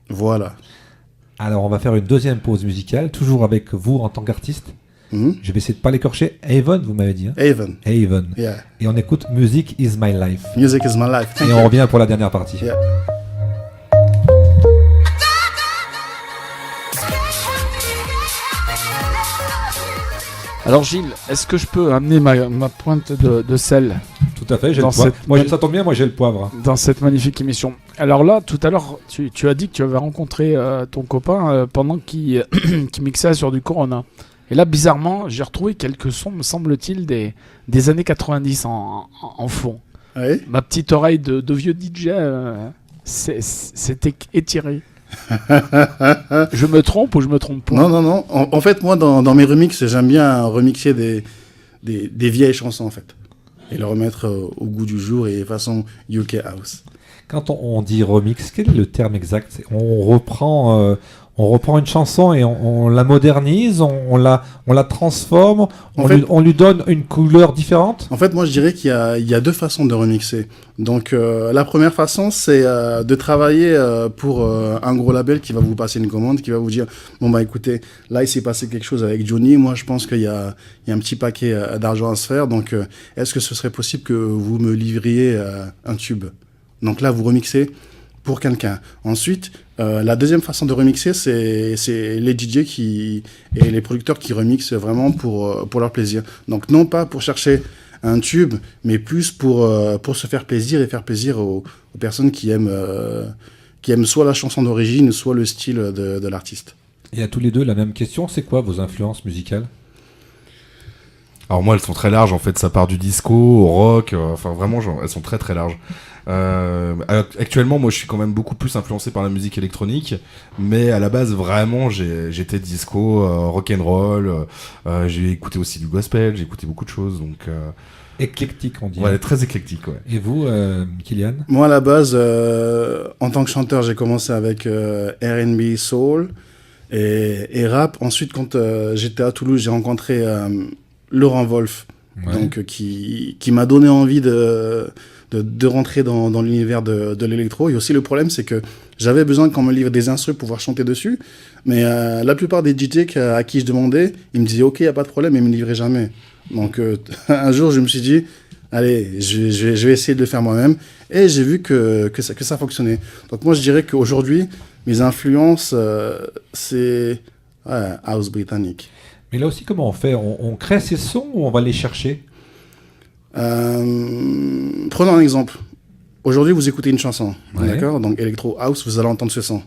Voilà. Alors, on va faire une deuxième pause musicale, toujours avec vous en tant qu'artiste. Mm-hmm. Je vais essayer de pas l'écorcher. Haven, vous m'avez dit. Hein? Haven. Yeah. Et on écoute Music is my life. Music is my life. Et on revient pour la dernière partie. Yeah. Alors Gilles, est-ce que je peux amener ma pointe de sel? Tout à fait, j'ai le poivre. Ça tombe bien, moi j'ai le poivre. Dans cette magnifique émission. Alors là, tout à l'heure, tu as dit que tu avais rencontré ton copain pendant qu'il mixait sur du Corona. Et là, bizarrement, j'ai retrouvé quelques sons, me semble-t-il, des années 90 en fond. Oui. Ma petite oreille de vieux DJ s'était étirée. Je me trompe ou je me trompe pas? Non. En fait, moi, dans mes remixes, j'aime bien remixer des vieilles chansons, en fait. Et le remettre au goût du jour et façon UK House. Quand on dit remix, quel est le terme exact? On reprend On reprend une chanson et on la modernise, on la transforme, on lui donne une couleur différente. En fait, moi, je dirais qu'il y a deux façons de remixer. Donc, la première façon, c'est de travailler pour un gros label qui va vous passer une commande, qui va vous dire, bon, bah écoutez, là, il s'est passé quelque chose avec Johnny. Moi, je pense qu'il y a un petit paquet d'argent à se faire. Donc, est-ce que ce serait possible que vous me livriez un tube? Donc là, vous remixez pour quelqu'un. Ensuite, la deuxième façon de remixer, c'est les DJ et les producteurs qui remixent vraiment pour leur plaisir. Donc non pas pour chercher un tube, mais plus pour se faire plaisir et faire plaisir aux personnes qui aiment soit la chanson d'origine, soit le style de l'artiste. Et à tous les deux, la même question, c'est quoi vos influences musicales? Alors moi, elles sont très larges, en fait, ça part du disco au rock, enfin vraiment, elles sont très très larges. Actuellement, moi, je suis quand même beaucoup plus influencé par la musique électronique, mais à la base, vraiment, j'étais disco, rock'n'roll, j'ai écouté aussi du gospel, j'ai écouté beaucoup de choses, donc... Éclectique, on dit. Ouais, très éclectique, ouais. Et vous, Kylian? Moi, à la base, en tant que chanteur, j'ai commencé avec R&B, soul et rap. Ensuite, quand j'étais à Toulouse, j'ai rencontré Laurent Wolf, donc, qui m'a donné envie de rentrer dans l'univers de l'électro. Et aussi, le problème, c'est que j'avais besoin qu'on me livre des instruments pour pouvoir chanter dessus. Mais la plupart des DJ à qui je demandais, ils me disaient « Ok, il n'y a pas de problème », mais ils ne me livraient jamais. Donc, un jour, je me suis dit « Allez, je vais essayer de le faire moi-même ». Et j'ai vu que ça fonctionnait. Donc, moi, je dirais qu'aujourd'hui, mes influences, c'est house britannique. Mais là aussi, comment on fait? On crée ces sons ou on va les chercher? Prenons un exemple. Aujourd'hui, vous écoutez une chanson, d'accord? Donc, Electro House, vous allez entendre ce son.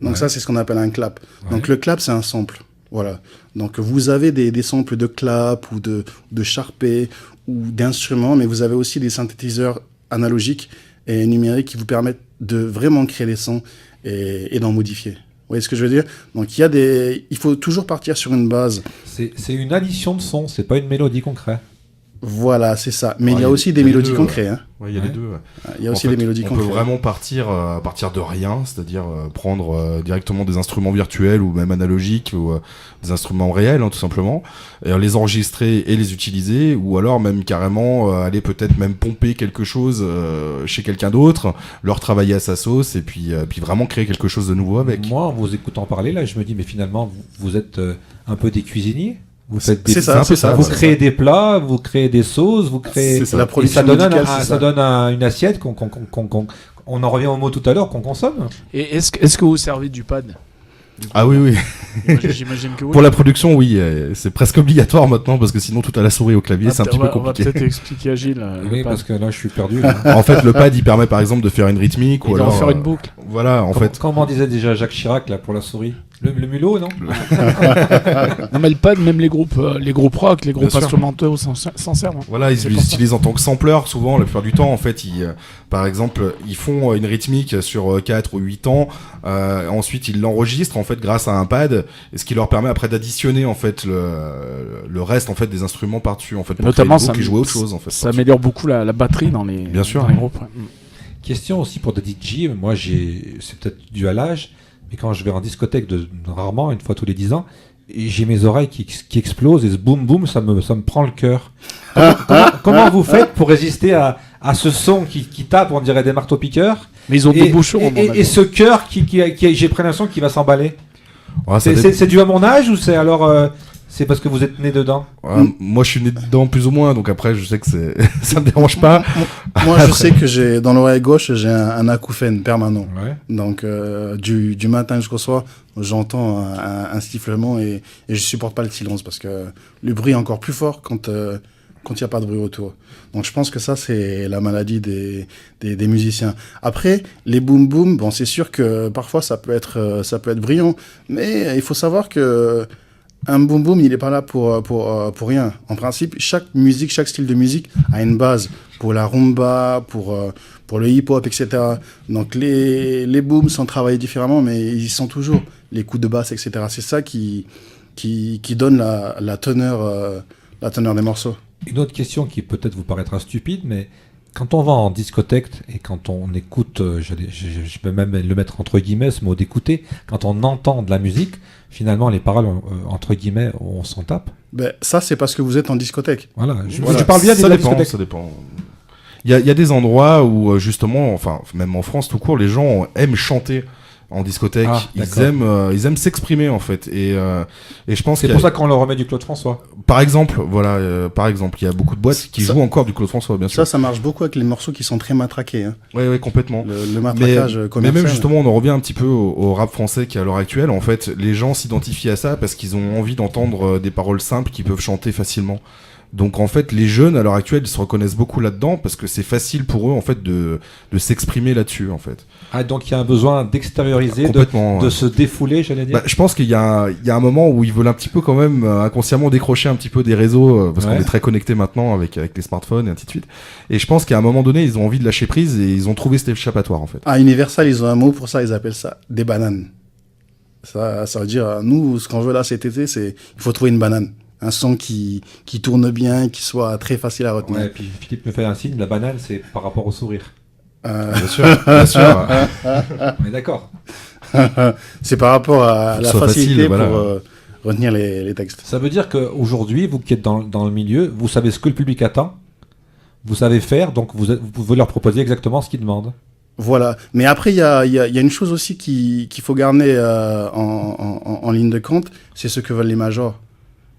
Donc, ça, c'est ce qu'on appelle un clap. Donc, le clap, c'est un sample. Voilà. Donc, vous avez des samples de clap ou de Sharpay ou d'instruments, mais vous avez aussi des synthétiseurs analogiques et numériques qui vous permettent de vraiment créer des sons et d'en modifier. Vous voyez ce que je veux dire? Donc, il faut toujours partir sur une base. C'est une addition de sons, c'est pas une mélodie qu'on crée. Voilà, c'est ça. Mais il y a aussi des mélodies concrètes. Hein. Ouais, il y a les deux. Ouais. Il y a aussi des mélodies concrètes. On peut vraiment partir à partir de rien, c'est-à-dire prendre directement des instruments virtuels ou même analogiques ou des instruments réels, hein, tout simplement, et les enregistrer et les utiliser, ou alors même carrément aller peut-être même pomper quelque chose chez quelqu'un d'autre, leur travailler à sa sauce et puis vraiment créer quelque chose de nouveau avec. Moi, en vous écoutant parler, là, je me dis, mais finalement, vous êtes un peu des cuisiniers. Vous faites c'est ça. Vous créez des plats, vous créez des sauces, vous créez. C'est la production ça donne musicale, ça donne une assiette on en revient au mot tout à l'heure qu'on consomme. Et est-ce que vous servez du pad? Ah oui. J'imagine que oui. Pour la production, oui, c'est presque obligatoire maintenant parce que sinon tout à la souris au clavier, c'est un petit peu compliqué. On va peut-être expliquer à Gilles. Oui, parce que là, je suis perdu. En fait, le pad, il permet par exemple de faire une rythmique ou alors faire une boucle. Voilà, en fait. Comment disait déjà Jacques Chirac là pour la souris? Le mulot, non? Non, mais le pad, même les groupes rock, les groupes instrumentaux s'en servent. Hein. Voilà, ils l'utilisent en tant que sampler souvent, la plupart du temps. En fait, par exemple, ils font une rythmique sur 4 ou 8 ans. Ensuite, ils l'enregistrent en fait grâce à un pad, et ce qui leur permet après d'additionner en fait le reste en fait des instruments par-dessus en fait. Pour notamment, ça jouer autre chose en fait. Ça améliore beaucoup la batterie dans les groupes. Ouais. Question aussi pour des DJ. Moi, c'est peut-être dû à l'âge. Mais quand je vais en discothèque, rarement, une fois tous les 10 ans, j'ai mes oreilles qui explosent et ce boum boum, ça me prend le cœur. Comment vous faites pour résister à ce son qui tape, on dirait des marteaux-piqueurs? Mais ils ont des bouchons. Et ce cœur qui j'ai l'impression qu'il va s'emballer. Ouais, c'est dû à mon âge ou c'est alors c'est parce que vous êtes né dedans? Moi, je suis né dedans plus ou moins, donc après, je sais que ça me dérange pas. Moi, je sais que dans l'oreille gauche, j'ai un acouphène permanent. Ouais. Donc, du matin jusqu'au soir, j'entends un sifflement et je supporte pas le silence parce que le bruit est encore plus fort quand il n'y a pas de bruit autour. Donc, je pense que ça, c'est la maladie des musiciens. Après, les boom boom, bon, c'est sûr que parfois, ça peut être brillant, mais il faut savoir que un boom boom, il n'est pas là pour rien. En principe, chaque style de musique a une base. Pour la rumba, pour le hip-hop, etc. Donc les booms sont travaillés différemment, mais ils sont toujours les coups de basse, etc. C'est ça qui donne la teneur des morceaux. Une autre question qui peut-être vous paraîtra stupide, mais quand on va en discothèque et quand on écoute, je peux même le mettre entre guillemets, ce mot d'écouter, quand on entend de la musique, finalement les paroles, entre guillemets, on s'en tape. Ben, ça, c'est parce que vous êtes en discothèque. Voilà, Voilà. je parle bien de Ça la dépend, discothèque. ça dépend. Il y a des endroits où justement, enfin même en France tout court, les gens aiment chanter en discothèque. Ah, Ils aiment s'exprimer en fait. Et je pense C'est pour ça qu'on leur remet du Claude François. par exemple, il y a beaucoup de boîtes qui Ça- jouent encore du Claude François, bien sûr. Ça marche beaucoup avec les morceaux qui sont très matraqués. Hein. Ouais, complètement. Le matraquage Mais commercial. même justement, on en revient un petit peu au rap français qui est à l'heure actuelle. En fait, les gens s'identifient à ça parce qu'ils ont envie d'entendre des paroles simples qu'ils peuvent chanter facilement. Donc en fait, les jeunes à l'heure actuelle ils se reconnaissent beaucoup là-dedans parce que c'est facile pour eux en fait de s'exprimer là-dessus en fait. Ah, donc il y a un besoin d'extérioriser, Complètement. de se défouler, j'allais dire. Bah, je pense qu'il y a un moment où ils veulent un petit peu quand même inconsciemment décrocher un petit peu des réseaux parce qu'on est très connectés maintenant avec les smartphones et ainsi de suite. Et je pense qu'à un moment donné, ils ont envie de lâcher prise et ils ont trouvé cet échappatoire en fait. À Universal, ils ont un mot pour ça, ils appellent ça des bananes. Ça veut dire, nous, ce qu'on veut là cet été, c'est il faut trouver une banane. Un son qui tourne bien, qui soit très facile à retenir. Ouais, puis Philippe me fait un signe, la banane c'est par rapport au sourire. Bien sûr, bien sûr. On est d'accord. C'est par rapport à Faut que la ce soit facilité facile, voilà. pour retenir les textes. Ça veut dire qu'aujourd'hui, vous qui êtes dans le milieu, vous savez ce que le public attend, vous savez faire, donc vous pouvez leur proposer exactement ce qu'ils demandent. Voilà. Mais après, il y a une chose aussi qu'il faut garder en ligne de compte, c'est ce que veulent les majors.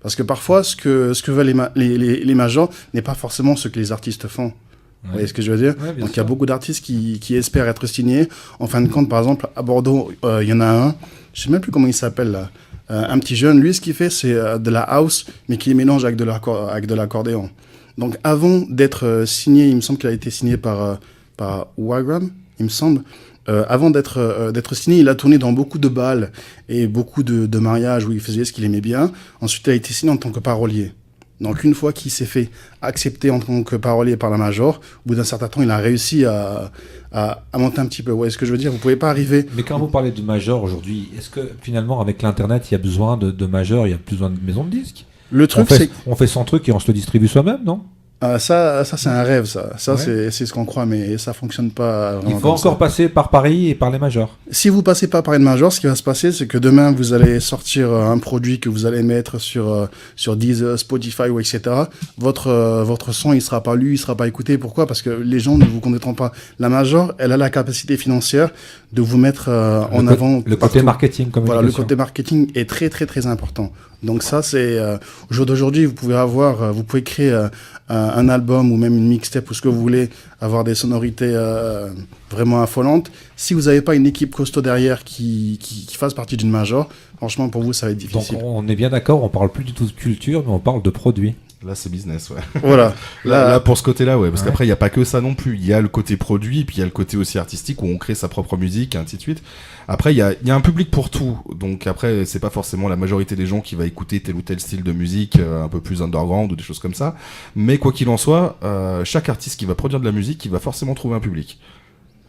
Parce que parfois, ce que veulent les majors n'est pas forcément ce que les artistes font. Vous voyez ce que je veux dire? Ouais, bien Donc il y sûr. a beaucoup d'artistes qui espèrent être signés. En fin de compte, par exemple, à Bordeaux, il y en a un, je sais même plus comment il s'appelle là, un petit jeune, lui ce qu'il fait c'est de la house, mais qui mélange avec de l'accordéon. Donc avant d'être signé, il me semble qu'il a été signé par Wagram, il me semble. Avant d'être signé, il a tourné dans beaucoup de bals et beaucoup de mariages où il faisait ce qu'il aimait bien. Ensuite, il a été signé en tant que parolier. Donc une fois qu'il s'est fait accepter en tant que parolier par la major, au bout d'un certain temps, il a réussi à monter un petit peu. Ouais, ce que je veux dire, vous pouvez pas arriver. Mais quand vous parlez de major aujourd'hui, est-ce que finalement avec l'internet il y a besoin de major, il y a besoin de maison de disques? Le truc, c'est On fait son truc et on se le distribue soi-même, non? ça c'est un rêve, ça. Ça, Ouais. c'est ce qu'on croit, mais ça fonctionne pas vraiment Il faut comme encore ça. passer par Paris et par les majors. Si vous passez pas par une major, ce qui va se passer, c'est que demain, vous allez sortir un produit que vous allez mettre sur Deezer, Spotify ou etc. Votre son, il sera pas lu, il sera pas écouté. Pourquoi? Parce que les gens ne vous connaîtront pas. La major, elle a la capacité financière de vous mettre en avant Le côté partout. marketing, Voilà, le communication. côté marketing est très très très important. Donc ça, c'est au jour d'aujourd'hui, vous pouvez créer un album ou même une mixtape ou ce que vous voulez, avoir des sonorités vraiment affolantes. Si vous n'avez pas une équipe costaud derrière qui fasse partie d'une major, franchement pour vous ça va être Donc difficile. on est bien d'accord, on parle plus du tout de culture, mais on parle de produits. Là, c'est business, ouais. Voilà. Là, pour ce côté-là, ouais, parce Ouais. qu'après, il n'y a pas que ça non plus. Il y a le côté produit, puis il y a le côté aussi artistique où on crée sa propre musique, et ainsi de suite. Après, il y a un public pour tout. Donc après, c'est pas forcément la majorité des gens qui va écouter tel ou tel style de musique un peu plus underground ou des choses comme ça. Mais quoi qu'il en soit, chaque artiste qui va produire de la musique, il va forcément trouver un public.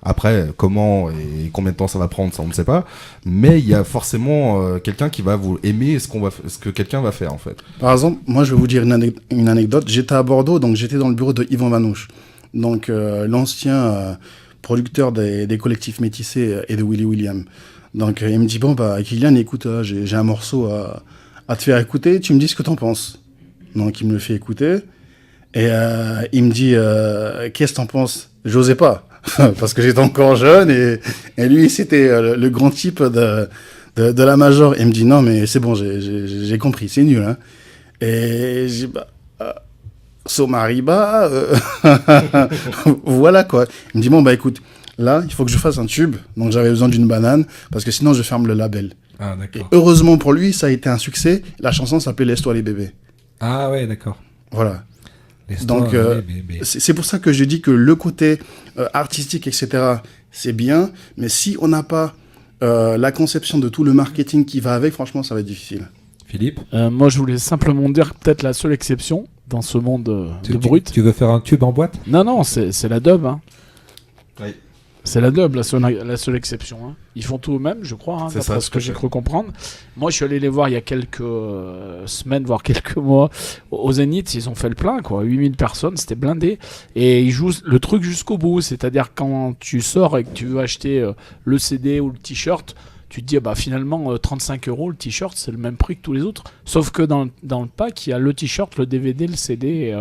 Après, comment et combien de temps ça va prendre, ça on ne sait pas. Mais il y a forcément quelqu'un qui va vous aimer ce que quelqu'un va faire en fait. Par exemple, moi je vais vous dire une anecdote. J'étais à Bordeaux, donc j'étais dans le bureau de Yvan Manouche, donc l'ancien producteur des collectifs métissés et de Willy William. Donc il me dit bon bah Kylian, écoute, j'ai un morceau à te faire écouter, tu me dis ce que t'en penses. Donc il me le fait écouter et il me dit qu'est-ce que t'en penses? J'osais pas parce que j'étais encore jeune et lui c'était le grand type de la major. Il me dit non mais c'est bon, j'ai compris, c'est nul hein. Et j'ai dit bah Somariba voilà quoi. Il me dit bon bah écoute, là il faut que je fasse un tube, donc j'avais besoin d'une banane parce que sinon je ferme le label. Ah Et d'accord. heureusement pour lui ça a été un succès. La chanson s'appelait Laisse-toi les bébés. Ah ouais, d'accord. Voilà. Laisse-toi, Donc, mais- C'est pour ça que je dis que le côté artistique, etc., c'est bien, mais si on n'a pas la conception de tout le marketing qui va avec, franchement, ça va être difficile. Philippe, Moi, je voulais simplement dire peut-être la seule exception dans ce monde de brut. tu veux faire un tube en boîte? Non, c'est la dub. Hein. Oui. C'est la dub, la seule exception. Hein. Ils font tout eux-mêmes, je crois, hein, C'est d'après ça, ce tout que à j'ai fait. cru comprendre. Moi, je suis allé les voir il y a quelques semaines, voire quelques mois, au Zénith. Ils ont fait le plein, quoi. 8000 personnes, c'était blindé. Et ils jouent le truc jusqu'au bout. C'est-à-dire, quand tu sors et que tu veux acheter le CD ou le t-shirt, tu te dis, bah, finalement, 35 € le t-shirt, c'est le même prix que tous les autres. Sauf que dans le pack, il y a le t-shirt, le DVD, le CD,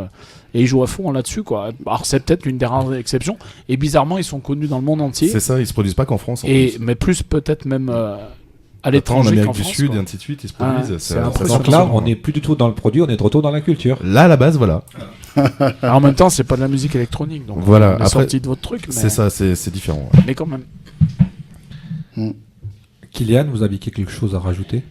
et ils jouent à fond là-dessus, quoi. Alors, c'est peut-être une des rares exceptions. Et bizarrement, ils sont connus dans le monde entier. C'est ça, ils se produisent pas qu'en France. En Et, plus. mais plus peut-être même à En l'étranger Amérique qu'en du France. Sud quoi. et ainsi de suite, ils se produisent. Ah, c'est impressionnant. Donc là, on n'est plus du tout dans le produit, on est de retour dans la culture. Là, à la base, voilà. Alors, en même temps, c'est pas de la musique électronique, donc Voilà, on est après, sorti de votre truc, mais, C'est ça, c'est différent. Ouais. mais quand même. Kylian, vous aviez quelque chose à rajouter?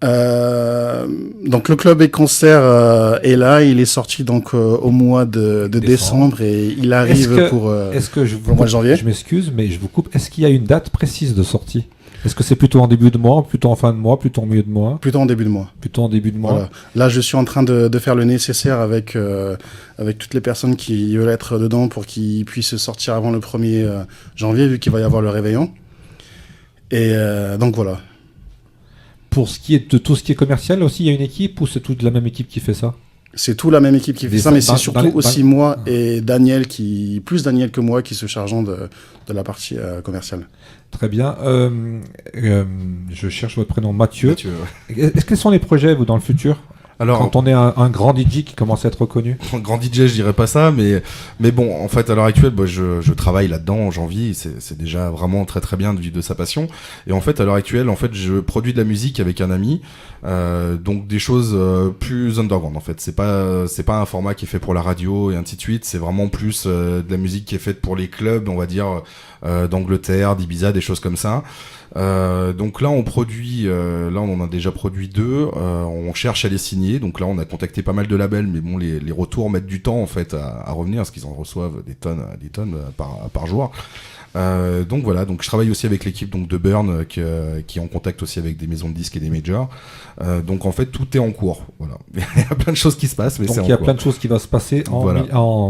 Donc le club et concert est là, il est sorti donc au mois de décembre et il arrive pour Est-ce que je pour le mois de janvier. Je m'excuse, mais je vous coupe. Est-ce qu'il y a une date précise de sortie? Est-ce que c'est plutôt en début de mois, plutôt en fin de mois, plutôt en milieu de mois, plutôt en début de mois. plutôt en début de mois? Voilà. Là, je suis en train de faire le nécessaire avec toutes les personnes qui veulent être dedans pour qu'ils puissent sortir avant le 1er janvier, vu qu'il va y avoir le réveillon. Et donc voilà. Pour ce qui est de tout ce qui est commercial aussi, il y a une équipe ou c'est toute la même équipe qui fait ça? C'est tout la même équipe qui fait ça, mais c'est surtout aussi moi Ah. et Daniel, plus Daniel que moi, qui se chargeons de la partie commerciale. Très bien. Je cherche votre prénom, Mathieu. Mathieu, ouais. Quels sont les projets, vous, dans le futur? Alors, Quand on est un grand DJ qui commence à être reconnu? grand DJ, je dirais pas ça, mais bon, en fait, à l'heure actuelle, bah, je travaille là-dedans en janvier. C'est déjà vraiment très très bien de vivre de sa passion. Et en fait, à l'heure actuelle, en fait, je produis de la musique avec un ami, donc des choses plus underground. En fait, c'est pas un format qui est fait pour la radio et ainsi de suite. C'est vraiment plus de la musique qui est faite pour les clubs, on va dire d'Angleterre, d'Ibiza, des choses comme ça. Donc là on produit, là on en a déjà produit 2, on cherche à les signer, donc là on a contacté pas mal de labels, mais bon les retours mettent du temps en fait à revenir, parce qu'ils en reçoivent des tonnes par jour. Donc voilà, donc je travaille aussi avec l'équipe donc de Burn qui est en contact aussi avec des maisons de disques et des majors. Donc en fait tout est en cours. Voilà, il y a plein de choses qui se passent, mais Donc c'est il y a en cours. plein de choses qui vont se passer Voilà.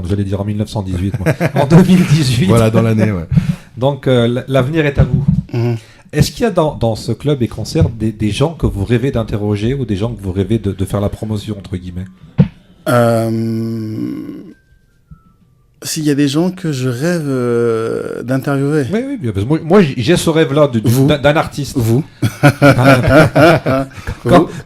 j'allais dire en 1918, moi. En 2018. Voilà, dans l'année. Ouais. Donc l'avenir est à vous. Mhm. Est-ce qu'il y a dans ce club et concert des gens que vous rêvez d'interroger ou des gens que vous rêvez de faire la promotion, entre guillemets? S'il y a des gens que je rêve d'interviewer. Oui, oui, bien, parce que moi j'ai ce rêve-là Vous. d'un artiste. Vous.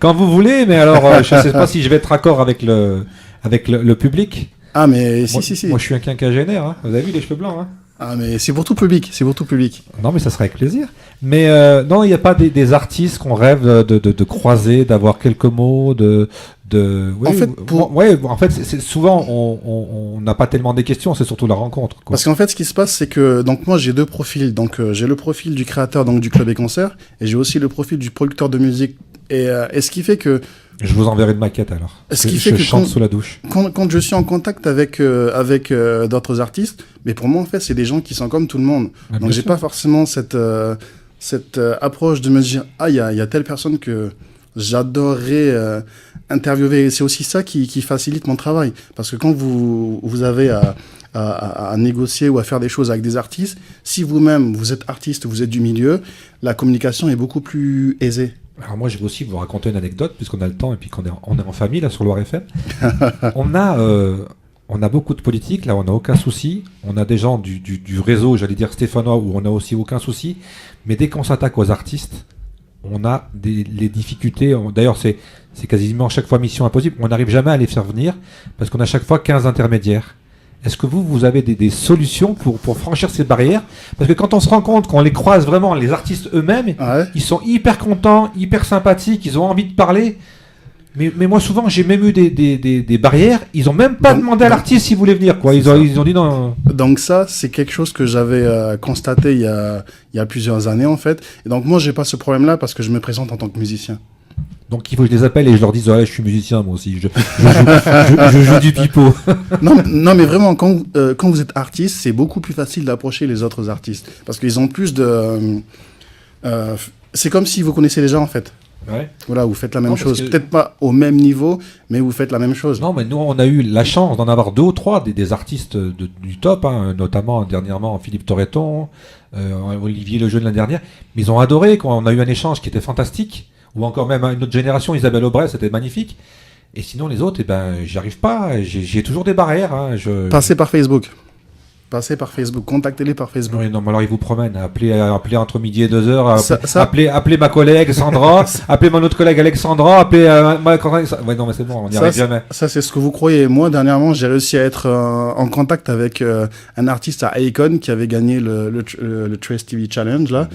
Quand vous voulez, mais alors je ne sais pas si je vais être d'accord avec le public. Ah mais Moi, si. moi je suis un quinquagénaire, hein. Vous avez vu les cheveux blancs, hein? Ah mais c'est pour tout public, c'est pour tout public. Non, mais ça serait avec plaisir. Mais non, il n'y a pas des artistes qu'on rêve de croiser, d'avoir quelques mots, oui, En fait, en fait, c'est souvent on n'a pas tellement des questions, c'est surtout la rencontre, quoi. Parce qu'en fait, ce qui se passe, c'est que donc moi j'ai 2 profils. Donc j'ai le profil du créateur donc du club et concert, et j'ai aussi le profil du producteur de musique. Et ce qui fait que Je vous enverrai une maquette alors. Ce qui je fait que chante quand- sous la douche. quand je suis en contact avec d'autres artistes, mais pour moi en fait c'est des gens qui sont comme tout le monde. Ah, Donc bien j'ai sûr. pas forcément cette approche de me dire ah il y a telle personne que j'adorerais interviewer. Et c'est aussi ça qui facilite mon travail, parce que quand vous avez à négocier ou à faire des choses avec des artistes, si vous-même vous êtes artiste, vous êtes du milieu, la communication est beaucoup plus aisée. Alors moi, je vais aussi vous raconter une anecdote, puisqu'on a le temps et puis qu'on est en famille, là, sur Loire FM. on a beaucoup de politique, là, on n'a aucun souci. On a des gens du réseau, j'allais dire stéphanois, où on n'a aussi aucun souci. Mais dès qu'on s'attaque aux artistes, on a les difficultés. D'ailleurs, c'est quasiment chaque fois mission impossible. On n'arrive jamais à les faire venir, parce qu'on a chaque fois 15 intermédiaires. Est-ce que vous avez des solutions pour franchir ces barrières? Parce que quand on se rend compte qu'on les croise vraiment, les artistes eux-mêmes, Ouais. ils sont hyper contents, hyper sympathiques, ils ont envie de parler. Mais moi, souvent, j'ai même eu des barrières. Ils ont même pas Donc- demandé à l'artiste s'il voulait venir, quoi. Ils ont dit non. Donc ça, c'est quelque chose que j'avais constaté il y a plusieurs années en fait. Et donc moi, j'ai pas ce problème-là parce que je me présente en tant que musicien. Donc il faut que je les appelle et je leur dise ouais, je suis musicien moi aussi. Je joue du pipeau. Non, mais vraiment, quand vous êtes artiste, c'est beaucoup plus facile d'approcher les autres artistes parce qu'ils ont plus de. C'est comme si vous connaissez les gens en fait. Ouais. Voilà, vous faites la même Non, parce chose. que- Peut-être pas au même niveau, mais vous faites la même chose. Non, mais nous, on a eu la chance d'en avoir 2 ou 3 des artistes du top, hein, notamment dernièrement Philippe Torreton, Olivier Lejeune l'année dernière. Mais ils ont adoré quand on a eu un échange qui était fantastique. Ou encore même une autre génération, Isabelle Aubray, c'était magnifique. Et sinon, les autres, j'y arrive pas. J'ai toujours des barrières. Hein, Passez par Facebook. Passez par Facebook. Contactez-les par Facebook. Oui, non, mais alors ils vous promènent. Appelez entre midi et 2h. Ça- Appelez ma collègue Sandra. Appelez mon autre collègue Alexandra. Appelez ma collègue. Ouais, non, mais c'est bon, on n'y arrive jamais. Ça, c'est ce que vous croyez. Moi, dernièrement, j'ai réussi à être en contact avec un artiste à Icon qui avait gagné le Trace TV Challenge, là,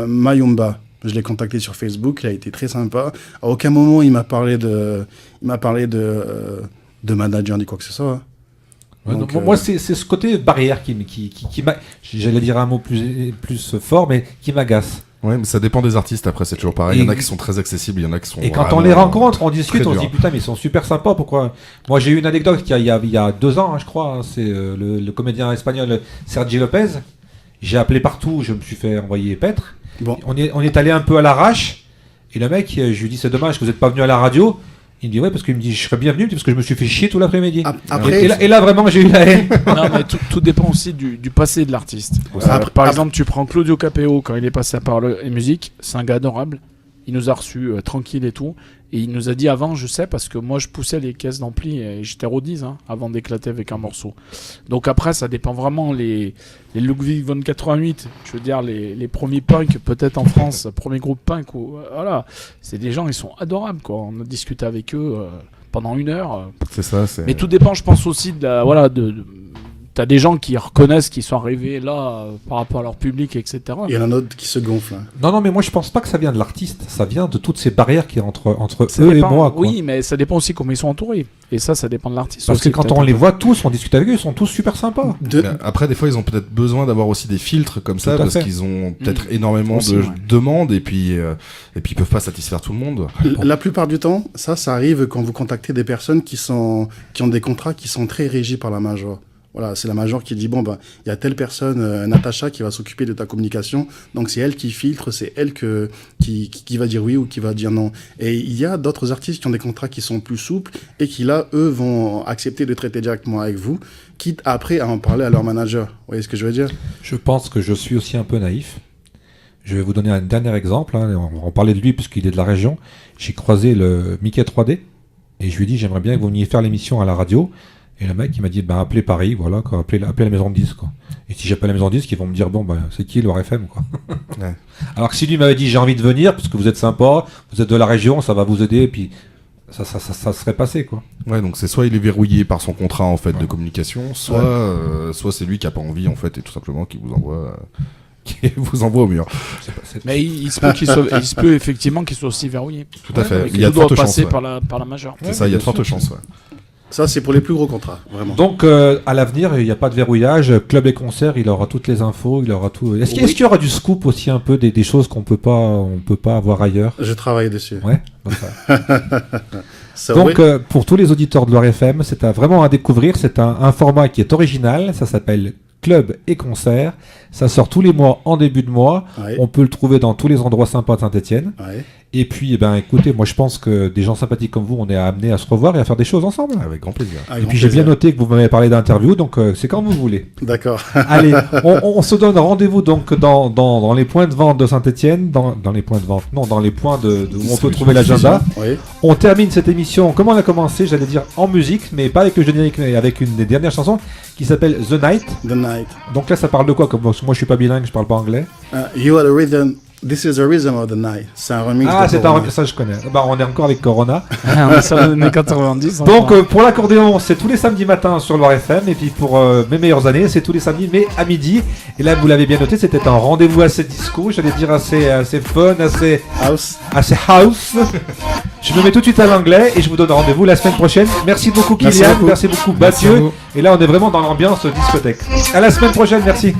Mayumba. Je l'ai contacté sur Facebook, il a été très sympa. À aucun moment, il m'a parlé de manager ni quoi que ce soit. Ouais, Donc, donc, moi, c'est ce côté barrière qui m'a. J'allais dire un mot plus fort, mais qui m'agace. Ouais, mais ça dépend des artistes après, c'est toujours pareil. Il y en a Et- qui sont très accessibles, il y en a qui sont. Et quand vraiment, on les rencontre, on discute, très on se dur. dit putain, mais ils sont super sympas. Pourquoi? Moi, j'ai eu une anecdote il y a 2 ans, hein, je crois. Hein, c'est le comédien espagnol Sergi Lopez. J'ai appelé partout, je me suis fait envoyer paître. Bon. On est allé un peu à l'arrache. Et le mec, je lui dis c'est dommage que vous n'êtes pas venu à la radio. Il me dit ouais, parce qu'il me dit je serais bienvenu parce que je me suis fait chier tout l'après-midi. Après, Et là, vraiment, j'ai eu la haine. Non, mais tout dépend aussi du passé de l'artiste. Par exemple, tu prends Claudio Capéo, quand il est passé à Parole et Musique, c'est un gars adorable. Il nous a reçus tranquille et tout. Et il nous a dit avant, je sais, parce que moi je poussais les caisses d'ampli et j'étais rodise avant d'éclater avec un morceau. Donc après, ça dépend vraiment. Les Ludwig von 88, je veux dire, les premiers punks, peut-être en France, premier groupe punk, voilà. C'est des gens, ils sont adorables, quoi. On a discuté avec eux pendant 1 heure. C'est ça, c'est. Mais tout dépend, je pense aussi t'as des gens qui reconnaissent qu'ils sont arrivés là par rapport à leur public, etc. il y en a d'autres qui se gonflent. Hein. Non, mais moi, je pense pas que ça vient de l'artiste. Ça vient de toutes ces barrières qui entre Ça eux dépend, et moi. Quoi. oui, mais ça dépend aussi comment ils sont entourés. Et ça dépend de l'artiste. Parce aussi, que quand peut-être on un les peu. voit tous, on discute avec eux, ils sont tous super sympas. Mais après, des fois, ils ont peut-être besoin d'avoir aussi des filtres comme ça, Tout à parce fait. qu'ils ont peut-être énormément Aussi, de ouais. demandes, et puis ils peuvent pas satisfaire tout le monde. La plupart du temps, ça arrive quand vous contactez des personnes qui ont des contrats qui sont très régis par la major. Voilà, c'est la major qui dit, bon, ben, il y a telle personne, Natacha, qui va s'occuper de ta communication. Donc, c'est elle qui filtre, c'est elle qui va dire oui ou qui va dire non. Et il y a d'autres artistes qui ont des contrats qui sont plus souples et qui, là, eux, vont accepter de traiter directement avec vous, quitte après à en parler à leur manager. Vous voyez ce que je veux dire? Je pense que je suis aussi un peu naïf. Je vais vous donner un dernier exemple. Hein. On parlait de lui puisqu'il est de la région. J'ai croisé le Mickey 3D et je lui ai dit j'aimerais bien que vous veniez faire l'émission à la radio. Et le mec il m'a dit ben appelez Paris, voilà, quoi, appelez la maison de disques. Quoi. Et si j'appelle la maison de disques, ils vont me dire bon ben c'est qui le RFM quoi. Ouais. Alors que si lui m'avait dit j'ai envie de venir parce que vous êtes sympa, vous êtes de la région, ça va vous aider, et puis ça serait passé quoi. Ouais, donc c'est soit il est verrouillé par son contrat en fait de communication, soit c'est lui qui a pas envie en fait et tout simplement qui vous envoie au mur. Mais il se peut effectivement qu'il soit aussi verrouillé. Tout à fait. Et Il y a de doit fortes chances. passer Ouais. par la majeure. C'est ça, il y a de fortes chances. Ouais. Ça, c'est pour les plus gros contrats, vraiment. Donc à l'avenir, il n'y a pas de verrouillage. Club et concert, il aura toutes les infos, il aura tout. Est-ce qu'il y aura du scoop aussi un peu des choses on peut pas avoir ailleurs? Je travaille dessus. Ouais. Ça, Donc ouais. pour tous les auditeurs de Loire FM, c'est vraiment à découvrir. C'est un format qui est original. Ça s'appelle Club et concert. Ça sort tous les mois en début de mois. Ouais. On peut le trouver dans tous les endroits sympas de Saint-Etienne. Ouais. Et puis, écoutez, moi je pense que des gens sympathiques comme vous, on est amenés à se revoir et à faire des choses ensemble. Avec grand plaisir. Avec Et puis grand j'ai bien plaisir. noté que vous m'avez parlé d'interview, donc c'est quand vous voulez. D'accord. Allez, on se donne rendez-vous donc dans les points de vente de Saint-Etienne, dans les points de vente, non, dans les points où on peut trouver l'agenda. Oui. On termine cette émission, comme on a commencé, j'allais dire en musique, mais pas avec le générique, mais avec une des dernières chansons qui s'appelle The Night. The Night. Donc là, ça parle de quoi? Comme moi je suis pas bilingue, je parle pas anglais. You are the rhythm. This is the rhythm of the night. C'est un remix. Ah, de c'est Corona. ça je connais. On est encore avec Corona. On est sur les années 90. Donc pour l'accordéon, c'est tous les samedis matins sur Loire FM. Et puis pour mes meilleures années, c'est tous les samedis, mais à midi. Et là, vous l'avez bien noté, c'était un rendez-vous assez disco, j'allais dire assez fun, assez House. house. Je me mets tout de suite à l'anglais et je vous donne rendez-vous la semaine prochaine. Merci beaucoup Merci Kylian, beaucoup. merci beaucoup Merci à Mathieu. vous. Et là, on est vraiment dans l'ambiance discothèque. À la semaine prochaine, merci.